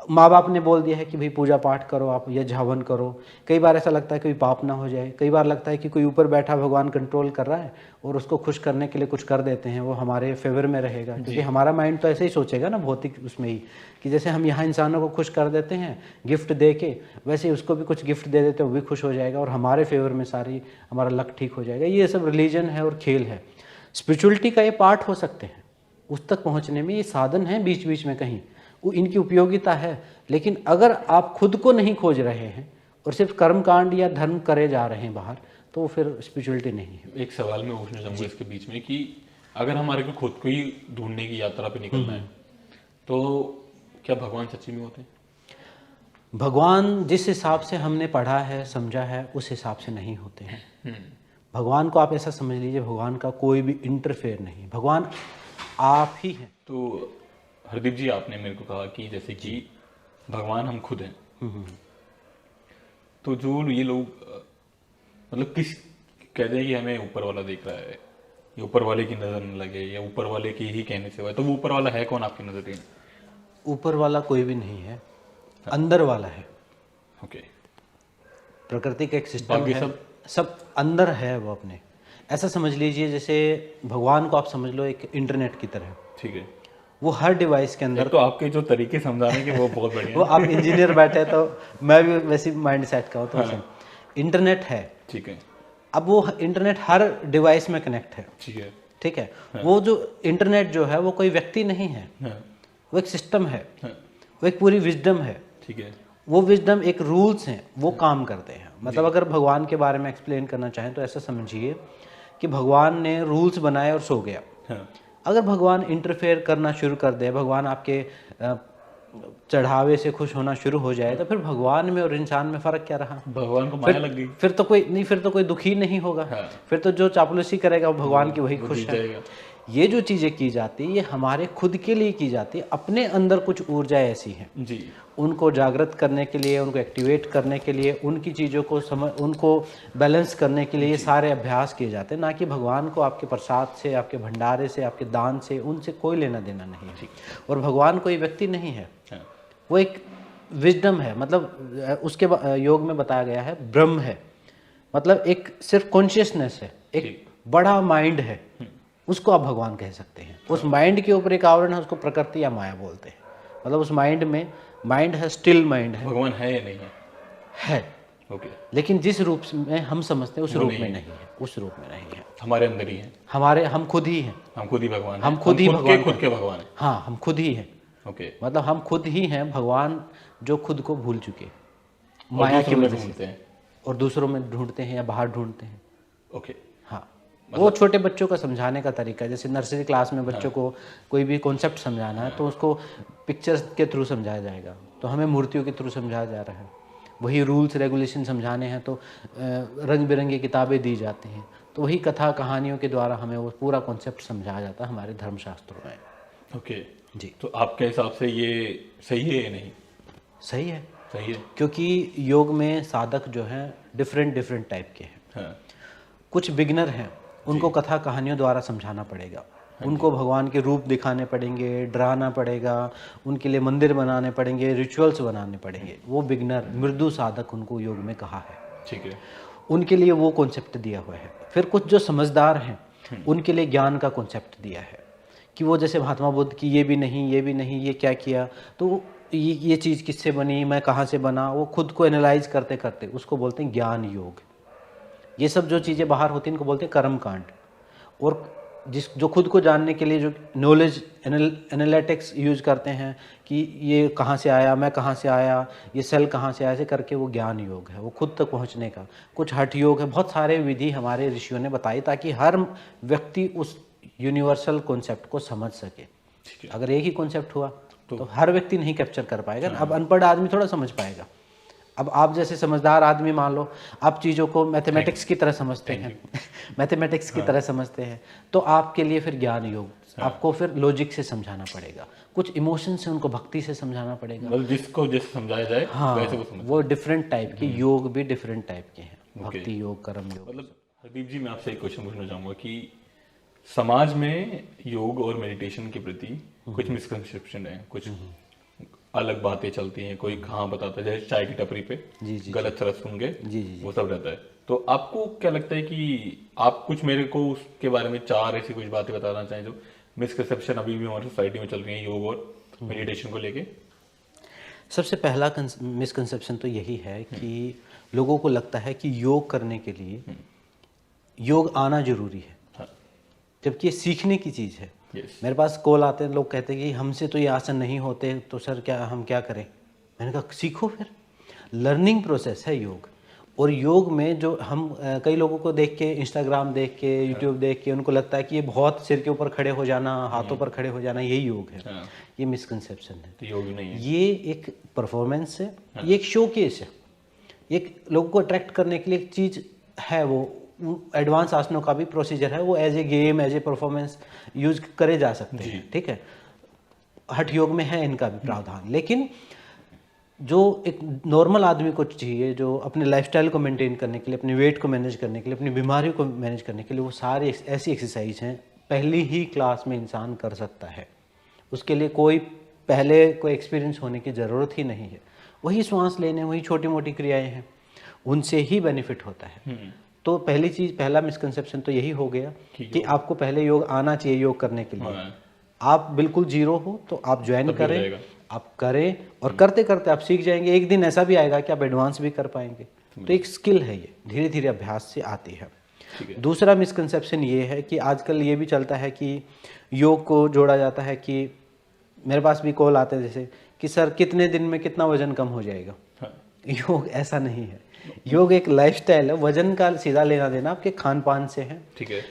माँ बाप ने बोल दिया है कि भाई पूजा पाठ करो आप, या हवन करो। कई बार ऐसा लगता है कि पाप ना हो जाए, कई बार लगता है कि कोई ऊपर बैठा भगवान कंट्रोल कर रहा है और उसको खुश करने के लिए कुछ कर देते हैं, वो हमारे फेवर में रहेगा, क्योंकि हमारा माइंड तो ऐसे ही सोचेगा ना भौतिक उसमें ही, कि जैसे हम यहाँ इंसानों को खुश कर देते हैं गिफ्ट दे के, वैसे ही उसको भी कुछ गिफ्ट दे देते हैं, वो भी खुश हो जाएगा और हमारे फेवर में सारी हमारा लक ठीक हो जाएगा। ये सब रिलीजन है और खेल है। स्पिरिचुअलिटी का ये पार्ट हो सकते हैं, उस तक पहुँचने में ये साधन है बीच बीच में कहीं, इनकी उपयोगिता है। लेकिन अगर आप खुद को नहीं खोज रहे हैं और सिर्फ कर्मकांड या धर्म करे जा रहे हैं बाहर, तो वो फिर स्पिरिचुअलिटी नहीं है। एक सवाल मैं पूछना चाहूँगा इसके बीच में कि अगर हमारे को खुद को ही ढूंढने की यात्रा पे निकलना है तो क्या भगवान सच्ची में होते हैं? भगवान जिस हिसाब से हमने पढ़ा है समझा है उस हिसाब से नहीं होते हैं। भगवान को आप ऐसा समझ लीजिए, भगवान का कोई भी इंटरफेयर नहीं, भगवान आप ही हैं। तो हरदीप जी, आपने मेरे को कहा कि जैसे कि भगवान हम खुद हैं, तो जो ये लोग मतलब किस कहते हैं कि हमें ऊपर वाला देख रहा है, या ऊपर वाले की नजर न लगे, या ऊपर वाले की ही कहने से हुआ है, तो वो ऊपर वाला है कौन आपकी नजर में? ऊपर वाला कोई भी नहीं है, अंदर वाला है। ओके, प्रकृति का एक सिस्टम है, सब अंदर है वो अपने। ऐसा समझ लीजिए जैसे भगवान को आप समझ लो एक इंटरनेट की तरह। ठीक है, वो हर डिवाइस के अंदर। तो आपके जो तरीके समझाने के वो बहुत बढ़िया। वो आप इंजीनियर बैठे तो मैं भी वैसी माइंड सेट का हूँ, तो इंटरनेट है। ठीक है, अब वो इंटरनेट हर डिवाइस में कनेक्ट है। ठीक है, ठीक है। वो जो इंटरनेट जो है वो कोई व्यक्ति नहीं है, वो एक सिस्टम है, वो एक पूरी विजडम है। ठीक है, वो विजडम एक रूल्स हैं, वो काम करते हैं। मतलब अगर भगवान के बारे में एक्सप्लेन करना चाहें तो ऐसा समझिए कि भगवान ने रूल्स बनाए और सो गया। अगर भगवान इंटरफेयर करना शुरू कर दे, भगवान आपके चढ़ावे से खुश होना शुरू हो जाए, तो फिर भगवान में और इंसान में फर्क क्या रहा? भगवान को माया लग गई, फिर तो कोई नहीं, फिर तो कोई दुखी नहीं होगा। फिर तो जो चापलूसी करेगा वो भगवान की वही खुश है। ये जो चीज़ें की जाती है ये हमारे खुद के लिए की जाती है। अपने अंदर कुछ ऊर्जाएं ऐसी हैं जी, उनको जागृत करने के लिए, उनको एक्टिवेट करने के लिए, उनकी चीज़ों को उनको बैलेंस करने के लिए ये सारे अभ्यास किए जाते हैं। ना कि भगवान को आपके प्रसाद से, आपके भंडारे से, आपके दान से, उनसे कोई लेना देना नहीं है। और भगवान कोई व्यक्ति नहीं है, वो एक विजडम है। मतलब उसके योग में बताया गया है ब्रह्म है, मतलब एक सिर्फ कॉन्शियसनेस है, एक बड़ा माइंड है, उसको आप भगवान कह सकते हैं। उस माइंड के ऊपर एक आवरण है, उसको प्रकृति या माया बोलते हैं। मतलब उस माइंड में, माइंड है, स्टिल माइंड है। भगवान है या नहीं है? है। ओके। लेकिन जिस रूप में हम समझते हैं उस रूप में नहीं है, उस रूप में नहीं है। हमारे अंदर ही है, हम खुद ही हैं, हम खुद ही भगवान हैं, हम खुद ही भगवान, खुद के भगवान हैं। हाँ, हम खुद ही हैं। ओके। मतलब हम खुद ही हैं भगवान, जो खुद को भूल चुके माया की वजह से, और दूसरों में ढूंढते हैं या बाहर ढूंढते हैं। ओके। हाँ, वो छोटे बच्चों का समझाने का तरीका, जैसे नर्सरी क्लास में बच्चों को कोई भी कॉन्सेप्ट समझाना है तो उसको पिक्चर्स के थ्रू समझाया जाएगा, तो हमें मूर्तियों के थ्रू समझाया जा रहा है। वही रूल्स रेगुलेशन समझाने हैं तो रंग बिरंगी किताबें दी जाती हैं, तो वही कथा कहानियों के द्वारा हमें वो पूरा कॉन्सेप्ट समझाया जाता है हमारे धर्मशास्त्रों में। ओके जी। तो आपके हिसाब से ये सही है या नहीं? सही है, सही है। क्योंकि योग में साधक जो हैं डिफरेंट टाइप के हैं। हाँ कुछ बिगनर हैं, उनको कथा कहानियों द्वारा समझाना पड़ेगा, उनको भगवान के रूप दिखाने पड़ेंगे, डराना पड़ेगा, उनके लिए मंदिर बनाने पड़ेंगे, रिचुअल्स बनाने पड़ेंगे। वो बिगनर मृदु साधक उनको योग में कहा है, ठीक है, उनके लिए वो कॉन्सेप्ट दिया हुआ है। फिर कुछ जो समझदार हैं उनके लिए ज्ञान का कॉन्सेप्ट दिया है कि वो जैसे महात्मा बुद्ध की ये भी नहीं, ये भी नहीं, ये क्या किया, तो ये चीज़ किससे बनी, मैं कहाँ से बना, वो खुद को एनालाइज करते करते उसको बोलते हैं ज्ञान योग। ये सब जो चीज़ें बाहर होती हैं इनको बोलते हैं कर्म कांड। और जो खुद को जानने के लिए जो नॉलेज एनालिटिक्स यूज करते हैं कि ये कहाँ से आया, मैं कहाँ से आया, ये सेल कहाँ से आया, ऐसे करके वो ज्ञान योग है, वो खुद तक पहुँचने का। कुछ हठ योग है, बहुत सारे विधि हमारे ऋषियों ने बताई ताकि हर व्यक्ति उस यूनिवर्सल कॉन्सेप्ट को समझ सके। अगर एक ही कॉन्सेप्ट हुआ तो हर व्यक्ति नहीं कैप्चर कर पाएगा। अब अनपढ़ आदमी थोड़ा समझ पाएगा। अब आप जैसे समझदार आदमी मान लो आप चीज़ों को मैथमेटिक्स की तरह समझते हैं मैथमेटिक्स की तरह समझते हैं, तो आपके लिए फिर ज्ञान योग आपको फिर लॉजिक से समझाना पड़ेगा, कुछ इमोशन से उनको भक्ति से समझाना पड़ेगा, मतलब जिसको जैसे समझाया जाए वैसे वो समझ। वो डिफरेंट टाइप के योग भी डिफरेंट टाइप के हैं, भक्ति योग, कर्म योग। मतलब हरदीप जी, मैं आपसे एक क्वेश्चन पूछना चाहूँगा कि समाज में योग और मेडिटेशन के प्रति कुछ मिसकंसेप्शन है, कुछ अलग बातें चलती हैं, कोई कहाँ बताता है, जैसे चाय की टपरी पे गलत तरह सुन के वो सब रहता है। तो आपको क्या लगता है कि आप कुछ मेरे को उसके बारे में 4 ऐसी कुछ बातें बताना चाहें जो मिसकंसेप्शन अभी भी हमारी सोसाइटी में चल रही है योग और मेडिटेशन को लेके? सबसे पहला मिसकंसेप्शन तो यही है कि लोगों को लगता है कि योग करने के लिए योग आना जरूरी है, जबकि ये सीखने की चीज़ है। मेरे पास कॉल आते हैं, लोग कहते हैं कि हमसे तो ये आसन नहीं होते, तो सर हम क्या करें? मैंने कहा सीखो, फिर लर्निंग प्रोसेस है योग। और योग में जो हम कई लोगों को देख के, इंस्टाग्राम देख के, यूट्यूब देख के उनको लगता है कि ये बहुत सिर के ऊपर खड़े हो जाना, हाथों पर खड़े हो जाना यही योग है। ये मिसकंसेप्शन है, तो योग नहीं है। ये एक परफॉर्मेंस है, ये एक शोकेस है, एक लोगों को अट्रैक्ट करने के लिए एक चीज़ है। वो एडवांस आसनों का भी प्रोसीजर है, वो as a game, as a performance use करे जा सकते हैं, ठीक है। हठ योग में है इनका भी प्रावधान, लेकिन जो एक नॉर्मल आदमी को चाहिए, जो अपने लाइफस्टाइल को मेंटेन करने के लिए, अपने वेट को मैनेज करने के लिए, अपनी बीमारियों को मैनेज करने के लिए, वो सारी ऐसी एक्सरसाइज हैं पहली ही क्लास में इंसान कर सकता है। उसके लिए पहले कोई एक्सपीरियंस होने की ज़रूरत ही नहीं है। वही श्वास लेने, वही छोटी मोटी क्रियाएं हैं, उनसे ही बेनिफिट होता है। तो पहली चीज़, पहला मिसकंसेप्शन तो यही हो गया कि आपको पहले योग आना चाहिए योग करने के लिए। आप बिल्कुल जीरो हो तो आप ज्वाइन करें, आप करें, और करते करते आप सीख जाएंगे। एक दिन ऐसा भी आएगा कि आप एडवांस भी कर पाएंगे। तो एक स्किल है, ये धीरे धीरे अभ्यास से आती है। दूसरा मिसकंसेप्शन ये है कि आजकल ये भी चलता है कि योग को जोड़ा जाता है कि मेरे पास भी कॉल आते हैं जैसे कि सर कितने दिन में कितना वजन कम हो जाएगा। योग ऐसा नहीं है, योग एक लाइफस्टाइल है। वजन का सीधा लेना देना आपके खान पान से है, ठीक है।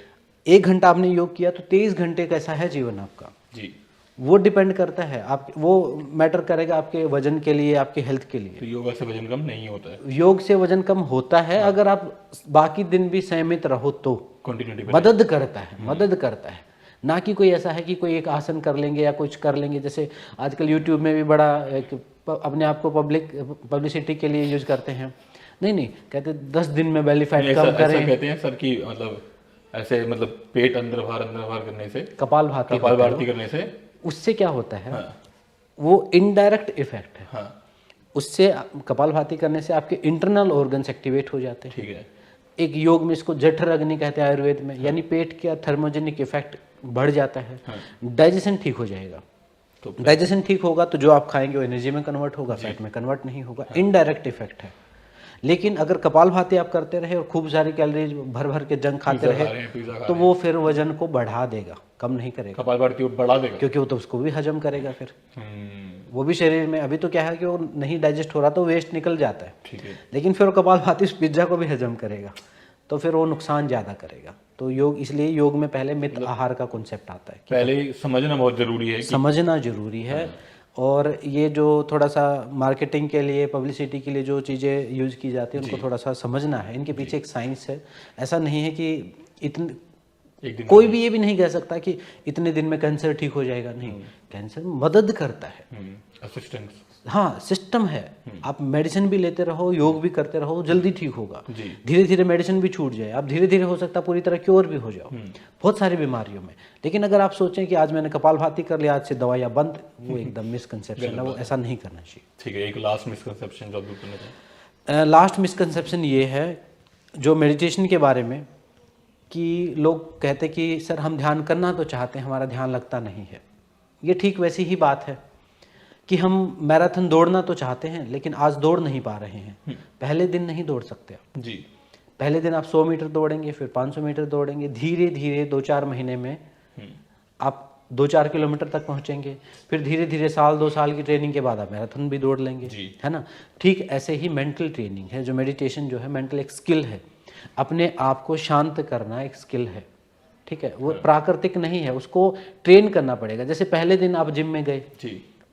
1 घंटा आपने योग किया तो 23 घंटे कैसा है जीवन आपका जी, वो डिपेंड करता है। आप वो मैटर करेगा आपके वजन के लिए, आपके हेल्थ के लिए। तो योग से वजन कम नहीं होता है? योग से वजन कम होता है अगर आप बाकी दिन भी संयमित रहो तो कंटिन्यूटी मदद करता है, मदद करता है। ना कि कोई ऐसा है कि कोई एक आसन कर लेंगे या कुछ कर लेंगे, जैसे आजकल यूट्यूब में भी बड़ा अपने आप को पब्लिसिटी के लिए यूज करते हैं। नहीं, कहते 10 दिन में बेली फैट कम करें। ऐसा कहते हैं सर कि मतलब ऐसे, मतलब पेट अंदर बाहर करने से, कपालभाति करने से, उससे क्या होता है, वो इनडायरेक्ट इफेक्ट है। उससे कपालभाति करने से आपके इंटरनल ऑर्गन्स एक्टिवेट हो जाते हैं, ठीक है। एक योग में इसको जठर अग्नि कहते हैं आयुर्वेद में, यानी पेट का थर्मोजेनिक इफेक्ट बढ़ जाता है। डाइजेशन ठीक हो जाएगा। तो डाइजेशन ठीक होगा तो जो आप खाएंगे वो एनर्जी में कन्वर्ट होगा, फैट में कन्वर्ट नहीं होगा। इनडायरेक्ट इफेक्ट है। लेकिन अगर कपालभाति आप करते रहे और खूब सारी कैलोरीज भर के जंक खाते रहे तो वो फिर वजन को बढ़ा देगा, कम नहीं करेगा। कपालभाति बढ़ा देगा, क्योंकि वो तो उसको भी हजम करेगा फिर। वो भी शरीर में अभी तो क्या है कि वो नहीं डाइजेस्ट हो रहा तो वेस्ट निकल जाता है, ठीक है। लेकिन फिर वो कपालभाति उस पिज्जा को भी हजम करेगा तो फिर वो नुकसान ज़्यादा करेगा। तो योग, इसलिए योग में पहले मित आहार का कॉन्सेप्ट आता है। पहले समझना बहुत जरूरी है समझना जरूरी है। और ये जो थोड़ा सा मार्केटिंग के लिए, पब्लिसिटी के लिए जो चीज़ें यूज की जाती है उनको थोड़ा सा समझना है। इनके पीछे एक साइंस है। ऐसा नहीं है कि इतने कोई भी ये भी नहीं कह सकता कि इतने दिन में कैंसर ठीक हो जाएगा। नहीं, कैंसर मदद करता है, असिस्टेंस, हाँ सिस्टम है। आप मेडिसिन भी लेते रहो, योग भी करते रहो, जल्दी ठीक होगा। धीरे धीरे मेडिसिन भी छूट जाए, आप धीरे धीरे हो सकता है पूरी तरह क्योर भी हो जाओ बहुत सारी बीमारियों में। लेकिन अगर आप सोचें कि आज मैंने कपालभाति कर लिया, आज से दवाइयाँ बंद, वो एकदम मिसकंसेप्शन है, वो ऐसा नहीं करना चाहिए। ठीक है, एक लास्ट मिसकंसेप्शन जो आप दूर करना चाहिए। लास्ट मिसकंसेप्शन ये है जो मेडिटेशन के बारे में, कि लोग कहते कि सर हम ध्यान करना तो चाहते हैं, हमारा ध्यान लगता नहीं है। ये ठीक वैसी ही बात है कि हम मैराथन दौड़ना तो चाहते हैं लेकिन आज दौड़ नहीं पा रहे हैं। पहले दिन नहीं दौड़ सकते आप जी। पहले दिन आप 100 मीटर दौड़ेंगे, फिर 500 मीटर दौड़ेंगे, धीरे धीरे 2-4 महीने में आप 2-4 किलोमीटर तक पहुंचेंगे। फिर धीरे धीरे 1-2 साल की ट्रेनिंग के बाद आप मैराथन भी दौड़ लेंगे, है ना। ठीक ऐसे ही मेंटल ट्रेनिंग है, जो मेडिटेशन जो है मेंटल एक स्किल है, अपने आप को शांत करना एक स्किल है, ठीक है। वो प्राकृतिक नहीं है, उसको ट्रेन करना पड़ेगा। जैसे पहले दिन आप जिम में गए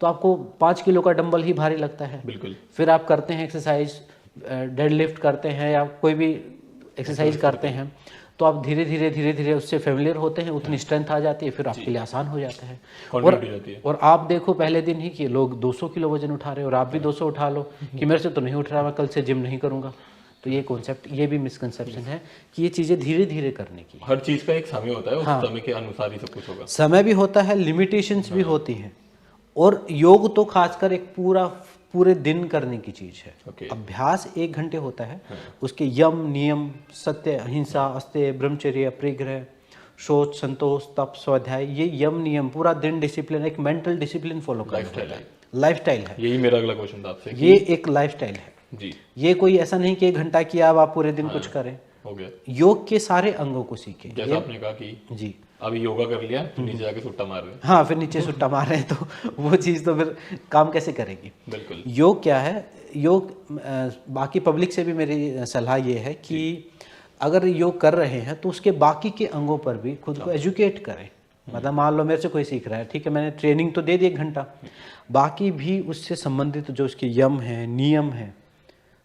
तो आपको 5 किलो का डंबल ही भारी लगता है, बिल्कुल। फिर आप करते हैं एक्सरसाइज, डेडलिफ्ट करते हैं या कोई भी एक्सरसाइज करते हैं, तो आप धीरे धीरे उससे फेमिलियर होते हैं, उतनी स्ट्रेंथ आ जाती है, फिर आपके लिए आसान हो जाता है। और आप देखो पहले दिन ही कि लोग 200 किलो वजन उठा रहे हैं और आप भी 200 उठा लो कि मेरे से तो नहीं उठ रहा, मैं कल से जिम नहीं करूँगा। तो ये कॉन्सेप्ट, ये भी मिसकंसेप्शन है कि ये चीज़ें धीरे धीरे करने की। हर चीज़ का एक समय होता है, उस समय के अनुसार ही सब कुछ होगा। समय भी होता है, लिमिटेशंस भी होती हैं। और योग तो खासकर एक पूरे दिन करने की चीज है। अभ्यास 1 घंटे होता है, उसके यम नियम, सत्य, अहिंसा, अस्तेय, ब्रह्मचर्य, परिग्रह, शौच, संतोष, तप, स्वाध्याय, ये यम नियम पूरा दिन डिसिप्लिन, एक मेंटल डिसिप्लिन फॉलो करना है, लाइफस्टाइल है। यही मेरा अगला क्वेश्चन था आपसे, ये एक लाइफस्टाइल है जी। ये कोई ऐसा नहीं कि 1 घंटा किया अब आप पूरे दिन कुछ करें। हो गया। योग के सारे अंगों को सीखें। जैसा आपने कहा कि जी अभी योगा कर लिया तो नीचे जाके सुट्टा मार रहे हैं, हाँ फिर नीचे सुट्टा मार रहे हैं, तो वो चीज़ तो फिर काम कैसे करेगी। बिल्कुल। योग क्या है, योग बाकी पब्लिक से भी मेरी सलाह ये है कि अगर योग कर रहे हैं तो उसके बाकी के अंगों पर भी खुद को एजुकेट करें। मतलब मान लो मेरे से कोई सीख रहा है, ठीक है, मैंने ट्रेनिंग तो दे दी 1 घंटा, बाकी भी उससे संबंधित जो उसके यम है, नियम है,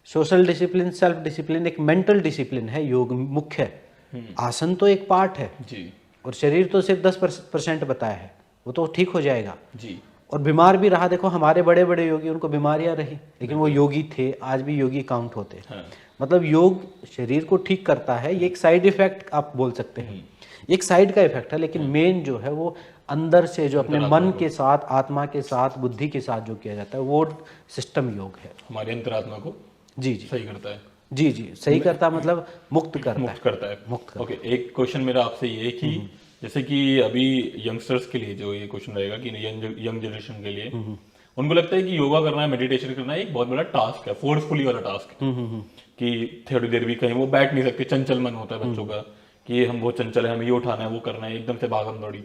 सोशल डिसिप्लिन, सेल्फ डिसिप्लिन, एक मेंटल डिसिप्लिन है योग मुख्य है। आसन तो एक पार्ट है जी, और शरीर तो सिर्फ 10% बताया है, वो तो ठीक हो जाएगा जी। और बीमार भी रहा, देखो हमारे बड़े बड़े योगी, उनको बीमारियां रही लेकिन वो योगी थे, आज भी योगी काउंट होते हैं। मतलब योग शरीर को ठीक करता है, ये एक साइड इफेक्ट आप बोल सकते हैं, एक साइड का इफेक्ट है, लेकिन मेन जो है वो अंदर से जो अपने मन के साथ, आत्मा के साथ, बुद्धि के साथ जो किया जाता है वो सिस्टम योग है। हमारी अंतरात्मा को जी सही करता है। जी सही करता, मतलब मुक्त करता है। ओके, एक क्वेश्चन मेरा आपसे ये है कि जैसे कि अभी यंगस्टर्स के लिए जो ये क्वेश्चन रहेगा कि यंग जनरेशन के लिए, उनको लगता है कि योगा करना है, मेडिटेशन करना है एक बहुत बड़ा टास्क है, फोर्सफुली वाला टास्क है, कि थोड़ी देर भी कहीं वो बैठ नहीं सकते, चंचल मन होता है बच्चों का कि हम बहुत चंचल है, हमें ये उठाना है, वो करना है, एकदम से भागम दौड़ी।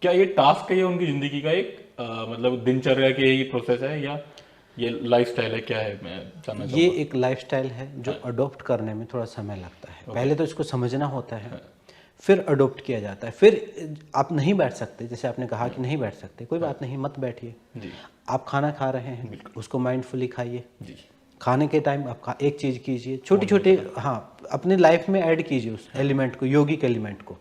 क्या ये टास्क है, ये उनकी जिंदगी का एक मतलब दिनचर्या के ही प्रोसेस है या ये लाइफस्टाइल है, क्या है, मैं जानना चाहूँगा। ये एक लाइफस्टाइल है जो अडॉप्ट करने में थोड़ा समय लगता है। पहले तो इसको समझना होता है, फिर अडॉप्ट किया जाता है। फिर आप नहीं बैठ सकते, जैसे आपने कहा कि नहीं बैठ सकते, कोई बात नहीं, मत बैठिए। आप खाना खा रहे हैं, उसको माइंडफुली खाइए। खाने के टाइम आप एक चीज़ कीजिए, छोटी छोटी, हाँ अपने लाइफ में ऐड कीजिए उस एलिमेंट को, यौगिक एलिमेंट को,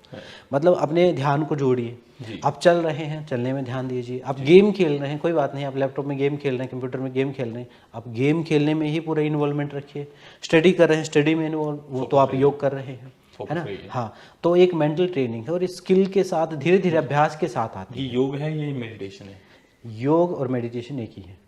मतलब अपने ध्यान को जोड़िए। आप चल रहे हैं, चलने में ध्यान दीजिए। आप गेम खेल रहे हैं, कोई बात नहीं, आप लैपटॉप में गेम खेल रहे हैं, कंप्यूटर में गेम खेल रहे हैं, आप गेम खेलने में ही पूरा इन्वॉल्वमेंट रखिए। स्टडी कर रहे हैं, स्टडी में इन्वॉल्व, वो तो आप योग कर रहे हैं, है ना। हाँ, तो एक मेंटल ट्रेनिंग है और स्किल के साथ धीरे धीरे अभ्यास के साथ आती है। ये योग है, ये मेडिटेशन है? योग और मेडिटेशन एक ही है,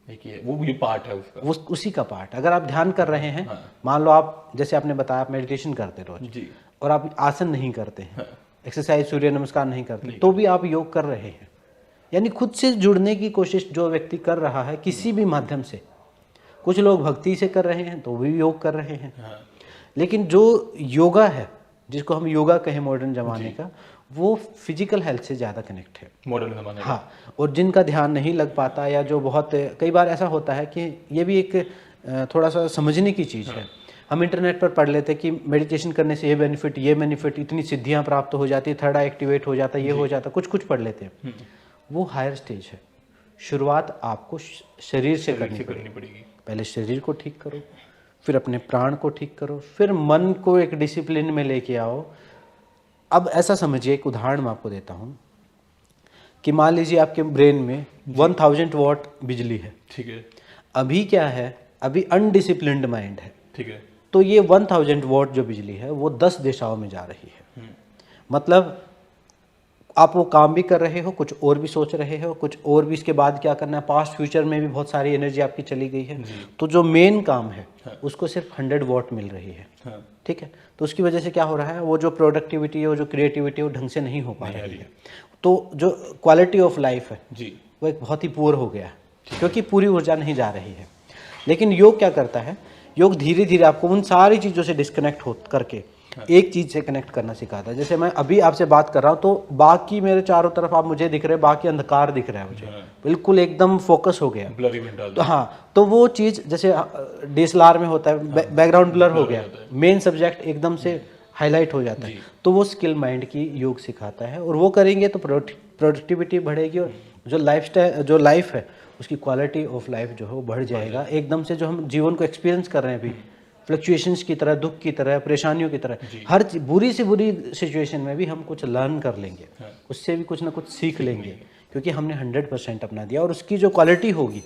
वो ये पार्ट है उसका, वो उसी का पार्ट। अगर आप ध्यान कर रहे हैं, मान लो आप, जैसे आपने बताया, आप मेडिटेशन करते रोज जी, और आप आसन नहीं करते हैं, एक्सरसाइज, सूर्य नमस्कार नहीं करते, तो भी आप योग कर रहे हैं। यानी खुद से जुड़ने की कोशिश जो व्यक्ति कर रहा है किसी भी माध्यम से, कुछ लोग भक्ति से कर रहे हैं तो भी योग कर रहे हैं, लेकिन जो योगा है, जिसको हम योगा कहें मॉडर्न जमाने का, वो फिजिकल हेल्थ से ज़्यादा कनेक्ट है मॉडर्न जमाने का। हाँ, और जिनका ध्यान नहीं लग पाता, या जो बहुत, कई बार ऐसा होता है कि ये भी एक थोड़ा सा समझने की चीज़ है। हम इंटरनेट पर पढ़ लेते कि मेडिटेशन करने से ये बेनिफिट, इतनी सिद्धियां प्राप्त हो जाती, थर्ड आई एक्टिवेट हो जाता, ये हो जाता, कुछ कुछ पढ़ लेते हैं। वो हायर स्टेज है। शुरुआत आपको शरीर से करनी पड़ेगी। पहले शरीर को ठीक करो, फिर अपने प्राण को ठीक करो, फिर मन को एक डिसिप्लिन में लेके आओ। अब ऐसा समझिए, एक उदाहरण मैं आपको देता हूँ कि मान लीजिए आपके ब्रेन में 1000 वॉट बिजली है, ठीक है। अभी क्या है, अभी अनडिसिप्लिन्ड माइंड है, ठीक है। तो ये 1000 वॉट जो बिजली है वो 10 दिशाओं में जा रही है। मतलब आप वो काम भी कर रहे हो, कुछ और भी सोच रहे हो, कुछ और भी इसके बाद क्या करना है, पास्ट फ्यूचर में भी बहुत सारी एनर्जी आपकी चली गई है। तो जो मेन काम है उसको सिर्फ 100 वॉट मिल रही है। ठीक है, तो उसकी वजह से क्या हो रहा है, वो जो प्रोडक्टिविटी है, वो जो क्रिएटिविटी है, वो ढंग से नहीं हो पा रही है। तो जो क्वालिटी ऑफ लाइफ है जी, वो एक बहुत ही पुअर हो गया है, क्योंकि पूरी ऊर्जा नहीं जा रही है। लेकिन योग क्या करता है, योग धीरे धीरे आपको उन सारी चीज़ों से डिस्कनेक्ट हो करके एक चीज़ से कनेक्ट करना सिखाता है। जैसे मैं अभी आपसे बात कर रहा हूँ तो बाकी मेरे चारों तरफ आप मुझे दिख रहे हैं, बाकी अंधकार दिख रहा है मुझे, बिल्कुल एकदम फोकस हो गया। तो हाँ, तो वो चीज़ जैसे DSLR में होता है, बैकग्राउंड ब्लर हो गया, मेन सब्जेक्ट एकदम से हाईलाइट हो जाता है। तो वो स्किल माइंड की योग सिखाता है, और वो करेंगे तो प्रोडक्टिविटी बढ़ेगी, और जो लाइफ है उसकी क्वालिटी ऑफ लाइफ जो है वो बढ़ जाएगा। एकदम से जो हम जीवन को एक्सपीरियंस कर रहे हैं अभी, फ्लक्चुएशंस की तरह, दुख की तरह, परेशानियों की तरह, हर बुरी से बुरी सिचुएशन में भी हम कुछ लर्न कर लेंगे, उससे भी कुछ ना कुछ सीख लेंगे, क्योंकि हमने 100% अपना दिया। और उसकी जो क्वालिटी होगी,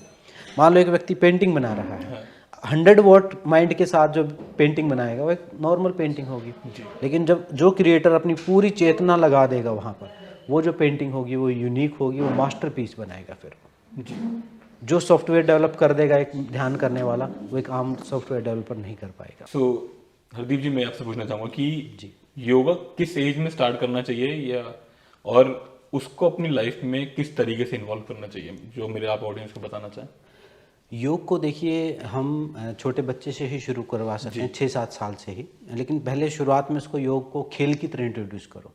मान लो एक व्यक्ति पेंटिंग बना रहा है, 100 वॉट माइंड के साथ जो पेंटिंग बनाएगा वो एक नॉर्मल पेंटिंग होगी। लेकिन जब जो क्रिएटर अपनी पूरी चेतना लगा देगा वहाँ पर, वो जो पेंटिंग होगी वो यूनिक होगी, वो मास्टरपीस बनाएगा। फिर जो सॉफ्टवेयर डेवलप कर देगा एक ध्यान करने वाला, वो एक आम सॉफ्टवेयर डेवलपर नहीं कर पाएगा। हरदीप जी, मैं आपसे पूछना चाहूँगा कि योगा किस एज में स्टार्ट करना चाहिए, या और उसको अपनी लाइफ में किस तरीके से इन्वॉल्व करना चाहिए, जो मेरे आप ऑडियंस को बताना चाहें? योग को देखिए, हम छोटे बच्चे से ही शुरू करवा सकते हैं, 6-7 साल से ही। लेकिन पहले शुरुआत में उसको योग को खेल की तरह इंट्रोड्यूस करो।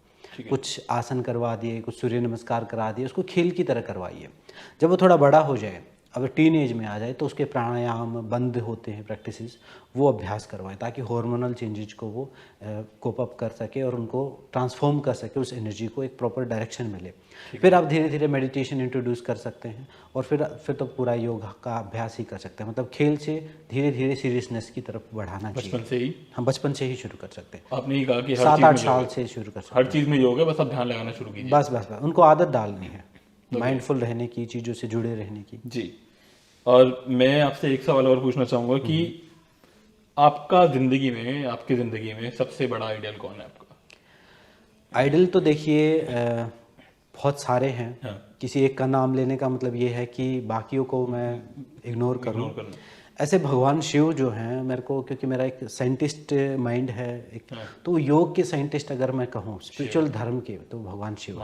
कुछ आसन करवा दिए, कुछ सूर्य नमस्कार करा दिए, उसको खेल की तरह करवाइए। जब वो थोड़ा बड़ा हो जाए, अगर टीन एज में आ जाए, तो उसके प्राणायाम बंद होते हैं प्रैक्टिसेस, वो अभ्यास करवाएं, ताकि हार्मोनल चेंजेज को वो कोप अप कर सके और उनको ट्रांसफॉर्म कर सके, उस एनर्जी को एक प्रॉपर डायरेक्शन मिले। फिर आप धीरे धीरे मेडिटेशन इंट्रोड्यूस कर सकते हैं, और फिर तो पूरा योग का अभ्यास ही कर सकते हैं। मतलब खेल से धीरे धीरे सीरियसनेस की तरफ बढ़ाना चाहिए। बचपन से ही? हाँ, बचपन से ही शुरू कर सकते हैं। आपने ये कहा कि 7-8 साल से शुरू कर सकते हैं। हर चीज़ में योग है, बस आप ध्यान लगाना शुरू कीजिए। बस उनको आदत डालनी है, माइंडफुल रहने की, चीज़ों से जुड़े रहने की। जी। और मैं आपसे एक सवाल और पूछना चाहूँगा कि आपकी ज़िंदगी में सबसे बड़ा आइडियल कौन है आपका? आइडल तो देखिए बहुत सारे हैं। हाँ। किसी एक का नाम लेने का मतलब ये है कि बाकियों को मैं इग्नोर करूं। ऐसे भगवान शिव जो हैं, मेरे को, क्योंकि मेरा एक साइंटिस्ट माइंड है एक, तो योग के साइंटिस्ट अगर मैं कहूँ स्पिरिचुअल धर्म के, तो भगवान शिव,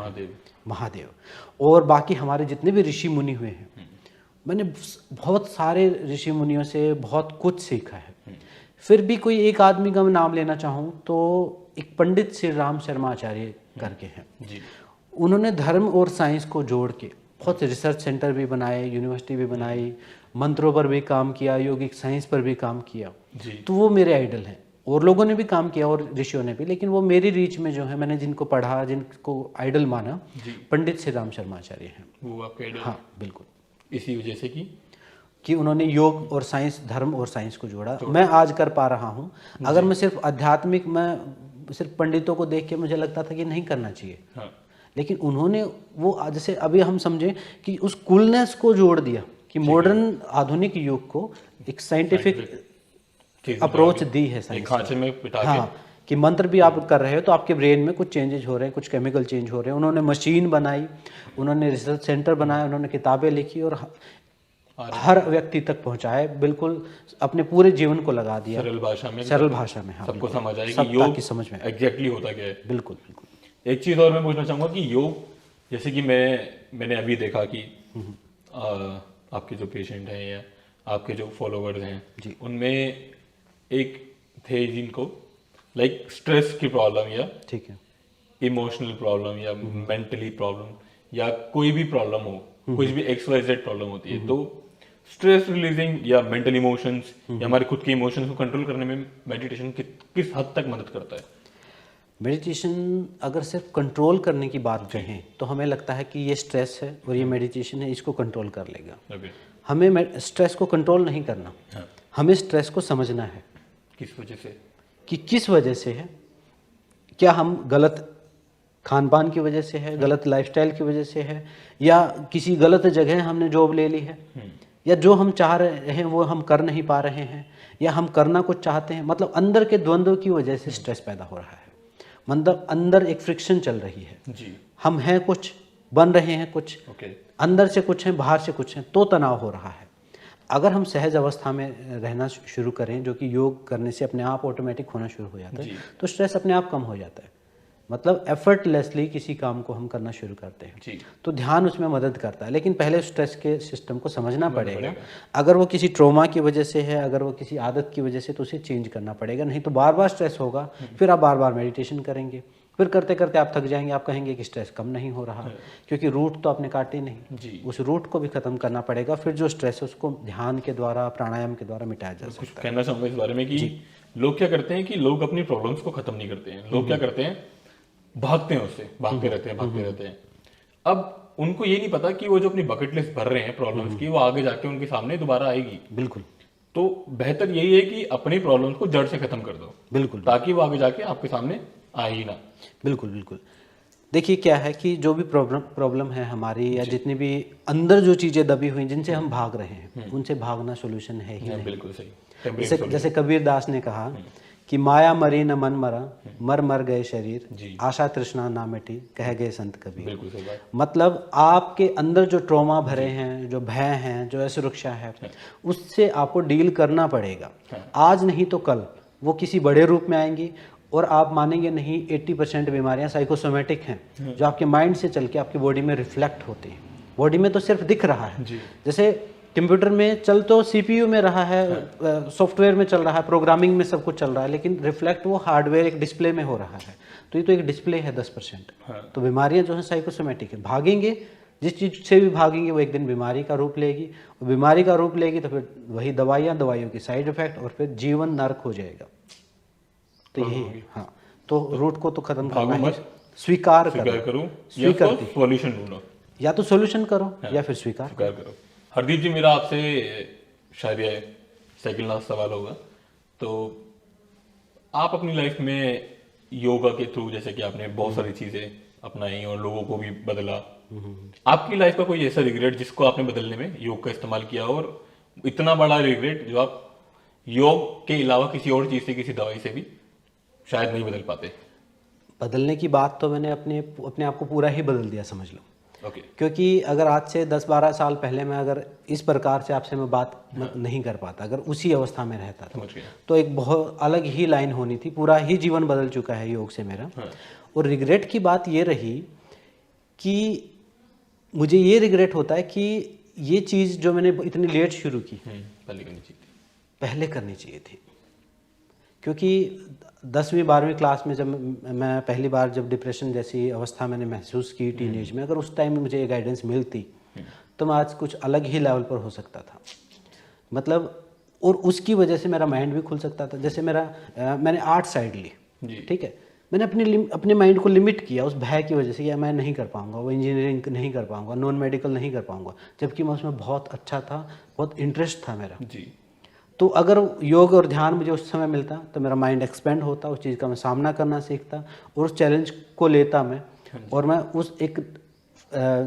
महादेव। और बाकी हमारे जितने भी ऋषि मुनि हुए हैं, मैंने बहुत सारे ऋषि मुनियों से बहुत कुछ सीखा है। फिर भी कोई एक आदमी का मैं नाम लेना चाहूँ तो एक पंडित श्री राम शर्मा आचार्य करके हैं। उन्होंने धर्म और साइंस को जोड़ के बहुत रिसर्च सेंटर भी बनाए, यूनिवर्सिटी भी बनाई, मंत्रों पर भी काम किया, योगिक साइंस पर भी काम किया। तो वो मेरे आइडल हैं। और लोगों ने भी काम किया, और ऋषियों ने भी, लेकिन वो मेरी रीच में जो है, मैंने जिनको पढ़ा, जिनको आइडल माना, पंडित श्री राम शर्मा आचार्य हैं। वो आपके आइडल? हाँ, बिल्कुल। इसी वजह से कि उन्होंने योग और साइंस, धर्म और साइंस को जोड़ा। मैं आज कर पा रहा हूँ। अगर मैं सिर्फ आध्यात्मिक, मैं सिर्फ पंडितों को देख के मुझे लगता था कि नहीं करना चाहिए। हाँ। लेकिन उन्होंने वो, जैसे अभी हम समझें कि उस कूलनेस को जोड़ दिया, कि मॉडर्न आधुनिक युग को एक साइंटिफिक अप्रोच दी है साइंस, खांचे में बिठा के। हाँ, कि मंत्र भी आप कर रहे हो तो आपके ब्रेन में कुछ चेंजेज हो रहे हैं, कुछ केमिकल चेंज हो रहे हैं। उन्होंने मशीन बनाई, उन्होंने रिसर्च सेंटर बनाया, उन्होंने किताबें लिखी, और हर व्यक्ति तक पहुंचाए, बिल्कुल अपने पूरे जीवन को लगा दिया सरल भाषा में। हाँ, सबको समझ आए कि योग की समझ में एग्जैक्टली होता क्या है। बिल्कुल। एक चीज़ और मैं पूछना चाहूँगा कि योग, जैसे कि मैंने अभी देखा कि आपके जो पेशेंट हैं या आपके जो फॉलोवर्स हैं, उनमें एक थे जिनको लाइक स्ट्रेस की प्रॉब्लम, या ठीक है, इमोशनल प्रॉब्लम, या मेंटली प्रॉब्लम, या कोई भी प्रॉब्लम हो, कुछ भी XYZ प्रॉब्लम होती है, तो स्ट्रेस रिलीजिंग या मेंटल इमोशंस या हमारे खुद के इमोशंस को कंट्रोल करने में मेडिटेशन किस हद तक मदद करता है? मेडिटेशन अगर सिर्फ कंट्रोल करने की बात कहें तो हमें लगता है कि ये स्ट्रेस है और ये मेडिटेशन है, इसको कंट्रोल कर लेगा। Okay. हमें स्ट्रेस को कंट्रोल नहीं करना, हमें स्ट्रेस को समझना है किस वजह से, कि किस वजह से है। क्या हम गलत खान पान की वजह से है, गलत लाइफस्टाइल की वजह से है, या किसी गलत जगह हमने जॉब ले ली है, या जो हम चाह रहे हैं वो हम कर नहीं पा रहे हैं, या हम करना कुछ चाहते हैं। मतलब अंदर के द्वंद्व की वजह से स्ट्रेस पैदा हो रहा है, मतलब अंदर एक फ्रिक्शन चल रही है जी। हम हैं कुछ, बन रहे हैं कुछ, अंदर से कुछ है, बाहर से कुछ है, तो तनाव हो रहा है। अगर हम सहज अवस्था में रहना शुरू करें, जो कि योग करने से अपने आप ऑटोमेटिक होना शुरू हो जाता है, तो स्ट्रेस अपने आप कम हो जाता है। मतलब एफर्टलेसली किसी काम को हम करना शुरू करते हैं जी। तो ध्यान उसमें मदद करता है। लेकिन पहले स्ट्रेस के सिस्टम को समझना पड़ेगा। अगर वो किसी ट्रॉमा की वजह से है, अगर वो किसी आदत की वजह से, तो उसे चेंज करना पड़ेगा। नहीं तो बार बार स्ट्रेस होगा, फिर आप बार बार मेडिटेशन करेंगे, फिर करते करते आप थक जाएंगे, आप कहेंगे कि स्ट्रेस कम नहीं हो रहा, क्योंकि रूट तो आपने काटे नहीं। उस रूट को भी खत्म करना पड़ेगा। फिर जो स्ट्रेस है उसको ध्यान के द्वारा, प्राणायाम के द्वारा मिटाया जा सकता है। कुछ कहना चाहूंगा इस बारे में कि लोग क्या करते हैं कि लोग अपनी प्रॉब्लम्स को खत्म नहीं करते हैं। लोग क्या करते हैं, भागते हैं उससे, भागते रहते हैं। अब उनको ये नहीं पता कि वो जो अपनी बकेट लिस्ट भर रहे हैं प्रॉब्लम्स की, वो आगे जाके उनके सामने दोबारा आएगी। बिल्कुल। तो बेहतर यही है कि अपनी प्रॉब्लम्स को जड़ से खत्म कर दो। बिल्कुल। ताकि वो आगे जाके आपके सामने आए ही ना। बिल्कुल बिल्कुल। देखिए क्या है कि जो भी प्रॉब्लम है हमारी, या जितनी भी अंदर जो चीज़ें दबी हुई जिनसे हम भाग रहे हैं, उनसे भागना सोल्यूशन है ही नहीं। बिल्कुल सही। जैसे कबीर दास ने कहा कि माया मरी न मन मरा, मर मर गए शरीर, आशा तृष्णा ना मिटी, कह गए संत कबीर। बिल्कुल सही बात। मतलब आपके अंदर जो ट्रॉमा भरे हैं, जो भय हैं, जो असुरक्षा है, उससे आपको डील करना पड़ेगा। आज नहीं तो कल वो किसी बड़े रूप में आएंगी, और आप मानेंगे नहीं 80% बीमारियां साइकोसोमेटिक हैं, जो आपके माइंड से चल के आपकी बॉडी में रिफ्लेक्ट होती हैं। बॉडी में तो सिर्फ दिख रहा है, जैसे कंप्यूटर में चल तो सीपीयू में रहा है, सॉफ्टवेयर में चल रहा है, प्रोग्रामिंग में सब कुछ चल रहा है, लेकिन रिफ्लेक्ट वो हार्डवेयर एक डिस्प्ले में हो रहा है। तो ये तो एक डिस्प्ले है 10%। तो बीमारियां जो हैं साइकोसोमेटिक है। भागेंगे, जिस चीज़ से भी भागेंगे वो एक दिन बीमारी का रूप लेगी, और बीमारी का रूप लेगी तो फिर वही दवाइयों की साइड इफेक्ट, और फिर जीवन नरक हो जाएगा। तो यही हाँ, तो रूट को तो खत्म करना है। स्वीकार करो, सॉल्यूशन ढूंढो, या तो सॉल्यूशन करो या फिर स्वीकार करो। हरदीप जी, मेरा आपसे शायद ये सेकंड लास्ट सवाल होगा। तो आप अपनी लाइफ में योगा के थ्रू, जैसे कि आपने बहुत सारी चीजें अपनाई और लोगों को भी बदला, आपकी लाइफ का कोई ऐसा रिग्रेट जिसको आपने बदलने में योग का इस्तेमाल किया, और इतना बड़ा रिग्रेट जो आप योग के अलावा किसी और चीज से, किसी दवाई से भी शायद नहीं बदल पाते? बदलने की बात तो मैंने अपने आप को पूरा ही बदल दिया, समझ लो। क्योंकि अगर आज से 10-12 साल पहले मैं अगर इस प्रकार से आपसे मैं बात नहीं कर पाता, अगर उसी अवस्था में रहता था, तो एक बहुत अलग ही लाइन होनी थी। पूरा ही जीवन बदल चुका है योग से मेरा। और रिग्रेट की बात ये रही कि मुझे ये रिग्रेट होता है कि ये चीज़ जो मैंने इतनी लेट शुरू की, पहले करनी चाहिए थी। क्योंकि 10वीं 12वीं क्लास में जब मैं पहली बार जब डिप्रेशन जैसी अवस्था मैंने महसूस की टीनेज में, अगर उस टाइम में मुझे ये गाइडेंस मिलती तो मैं आज कुछ अलग ही लेवल पर हो सकता था। मतलब, और उसकी वजह से मेरा माइंड भी खुल सकता था। जैसे मैंने आर्ट साइड ली, ठीक है, मैंने अपने माइंड को लिमिट किया उस भय की वजह से, या मैं नहीं कर पाऊंगा, वो इंजीनियरिंग नहीं कर पाऊंगा, नॉन मेडिकल नहीं कर पाऊंगा, जबकि मैं उसमें बहुत अच्छा था, बहुत इंटरेस्ट था मेरा। तो अगर योग और ध्यान मुझे उस समय मिलता तो मेरा माइंड एक्सपेंड होता, उस चीज़ का मैं सामना करना सीखता, और उस चैलेंज को लेता मैं, और मैं उस एक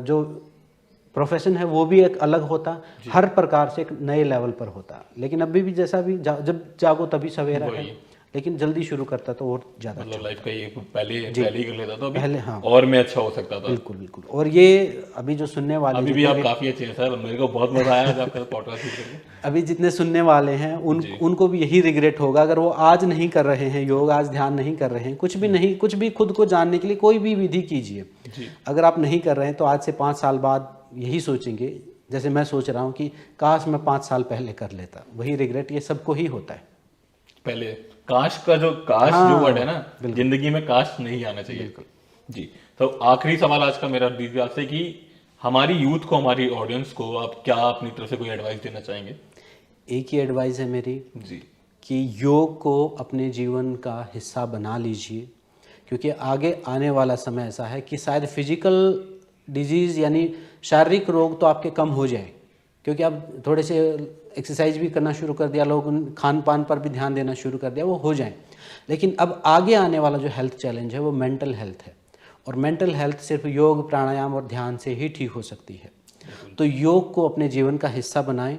जो प्रोफेशन है वो भी एक अलग होता, हर प्रकार से एक नए लेवल पर होता। लेकिन अभी भी जैसा भी जब जागो तभी सवेरा है, लेकिन जल्दी शुरू करता तो और ज़्यादा मतलब लाइफ का ये पहले ही कर लेता तो अभी पहले, हाँ, और मैं अच्छा हो सकता था। बिल्कुल बिल्कुल। और ये अभी जो सुनने वाले, अभी भी आप काफ़ी अच्छे हैं सर, मेरे को बहुत मज़ा आया आपका पॉडकास्ट करके। अभी जितने सुनने वाले हैं उनको भी यही रिग्रेट होगा, अगर वो आज नहीं कर रहे हैं योग, आज ध्यान नहीं कर रहे हैं, कुछ भी खुद को जानने के लिए कोई भी विधि कीजिए, अगर आप नहीं कर रहे हैं तो आज से 5 साल बाद यही सोचेंगे, जैसे मैं सोच रहा हूँ कि काश मैं 5 साल पहले कर लेता। वही रिग्रेट ये सबको ही होता है। पहले काश जो वर्ड है ना, जिंदगी में काश नहीं आना चाहिए। जी, तो आखिरी सवाल आज का मेरा आपसे कि हमारी यूथ को, हमारी ऑडियंस को आप क्या अपनी तरफ से कोई एडवाइस देना चाहेंगे? एक ही एडवाइस है मेरी जी, कि योग को अपने जीवन का हिस्सा बना लीजिए, क्योंकि आगे आने वाला समय ऐसा है कि शायद फिजिकल डिजीज़ यानी शारीरिक रोग तो आपके कम हो जाए, क्योंकि आप थोड़े से एक्सरसाइज भी करना शुरू कर दिया, लोग खान पान पर भी ध्यान देना शुरू कर दिया, वो हो जाए। लेकिन अब आगे आने वाला जो हेल्थ चैलेंज है वो मेंटल हेल्थ है, और मेंटल हेल्थ सिर्फ योग, प्राणायाम और ध्यान से ही ठीक हो सकती है। तो योग को अपने जीवन का हिस्सा बनाएं।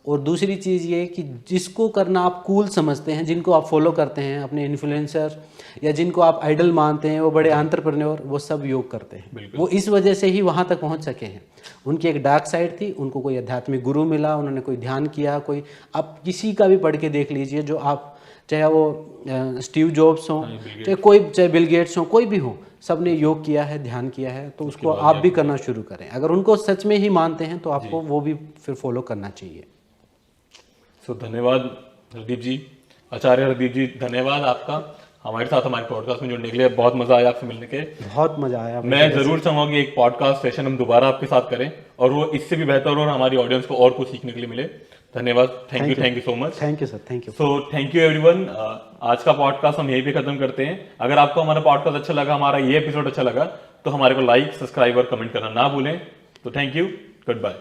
और दूसरी चीज़ ये कि जिसको करना आप कूल समझते हैं, जिनको आप फॉलो करते हैं, अपने इन्फ्लुएंसर या जिनको आप आइडल मानते हैं, वो बड़े एंटरप्रेन्योर, वो सब योग करते हैं। वो इस वजह से ही वहाँ तक पहुँच सके हैं। उनकी एक डार्क साइड थी, उनको कोई आध्यात्मिक गुरु मिला, उन्होंने कोई ध्यान किया, कोई आप किसी का भी पढ़ के देख लीजिए, जो आप चाहे वो स्टीव जॉब्स हों, चाहे बिल गेट्स हों, कोई भी हो, सब ने योग किया है, ध्यान किया है। तो उसको आप भी करना शुरू करें। अगर उनको सच में ही मानते हैं तो आपको वो भी फिर फॉलो करना चाहिए। धन्यवाद हरदीप जी, आचार्य हरदीप जी, धन्यवाद आपका हमारे साथ हमारे पॉडकास्ट में जुड़ने के लिए। बहुत मजा आया आपसे मिलने के। बहुत मजा आया। मैं जरूर चाहूंगा कि एक पॉडकास्ट सेशन हम दोबारा आपके साथ करें और वो इससे भी बेहतर और हमारी ऑडियंस को और कुछ सीखने के लिए मिले। धन्यवाद, thank you so much. Thank you sir, thank you. So thank you everyone. आज का पॉडकास्ट हम यहीं पे खत्म करते हैं। अगर आपको हमारा पॉडकास्ट अच्छा लगा, हमारा ये एपिसोड अच्छा लगा, तो हमारे को लाइक, सब्सक्राइब और कमेंट करना ना भूलें। तो थैंक यू, गुड बाय।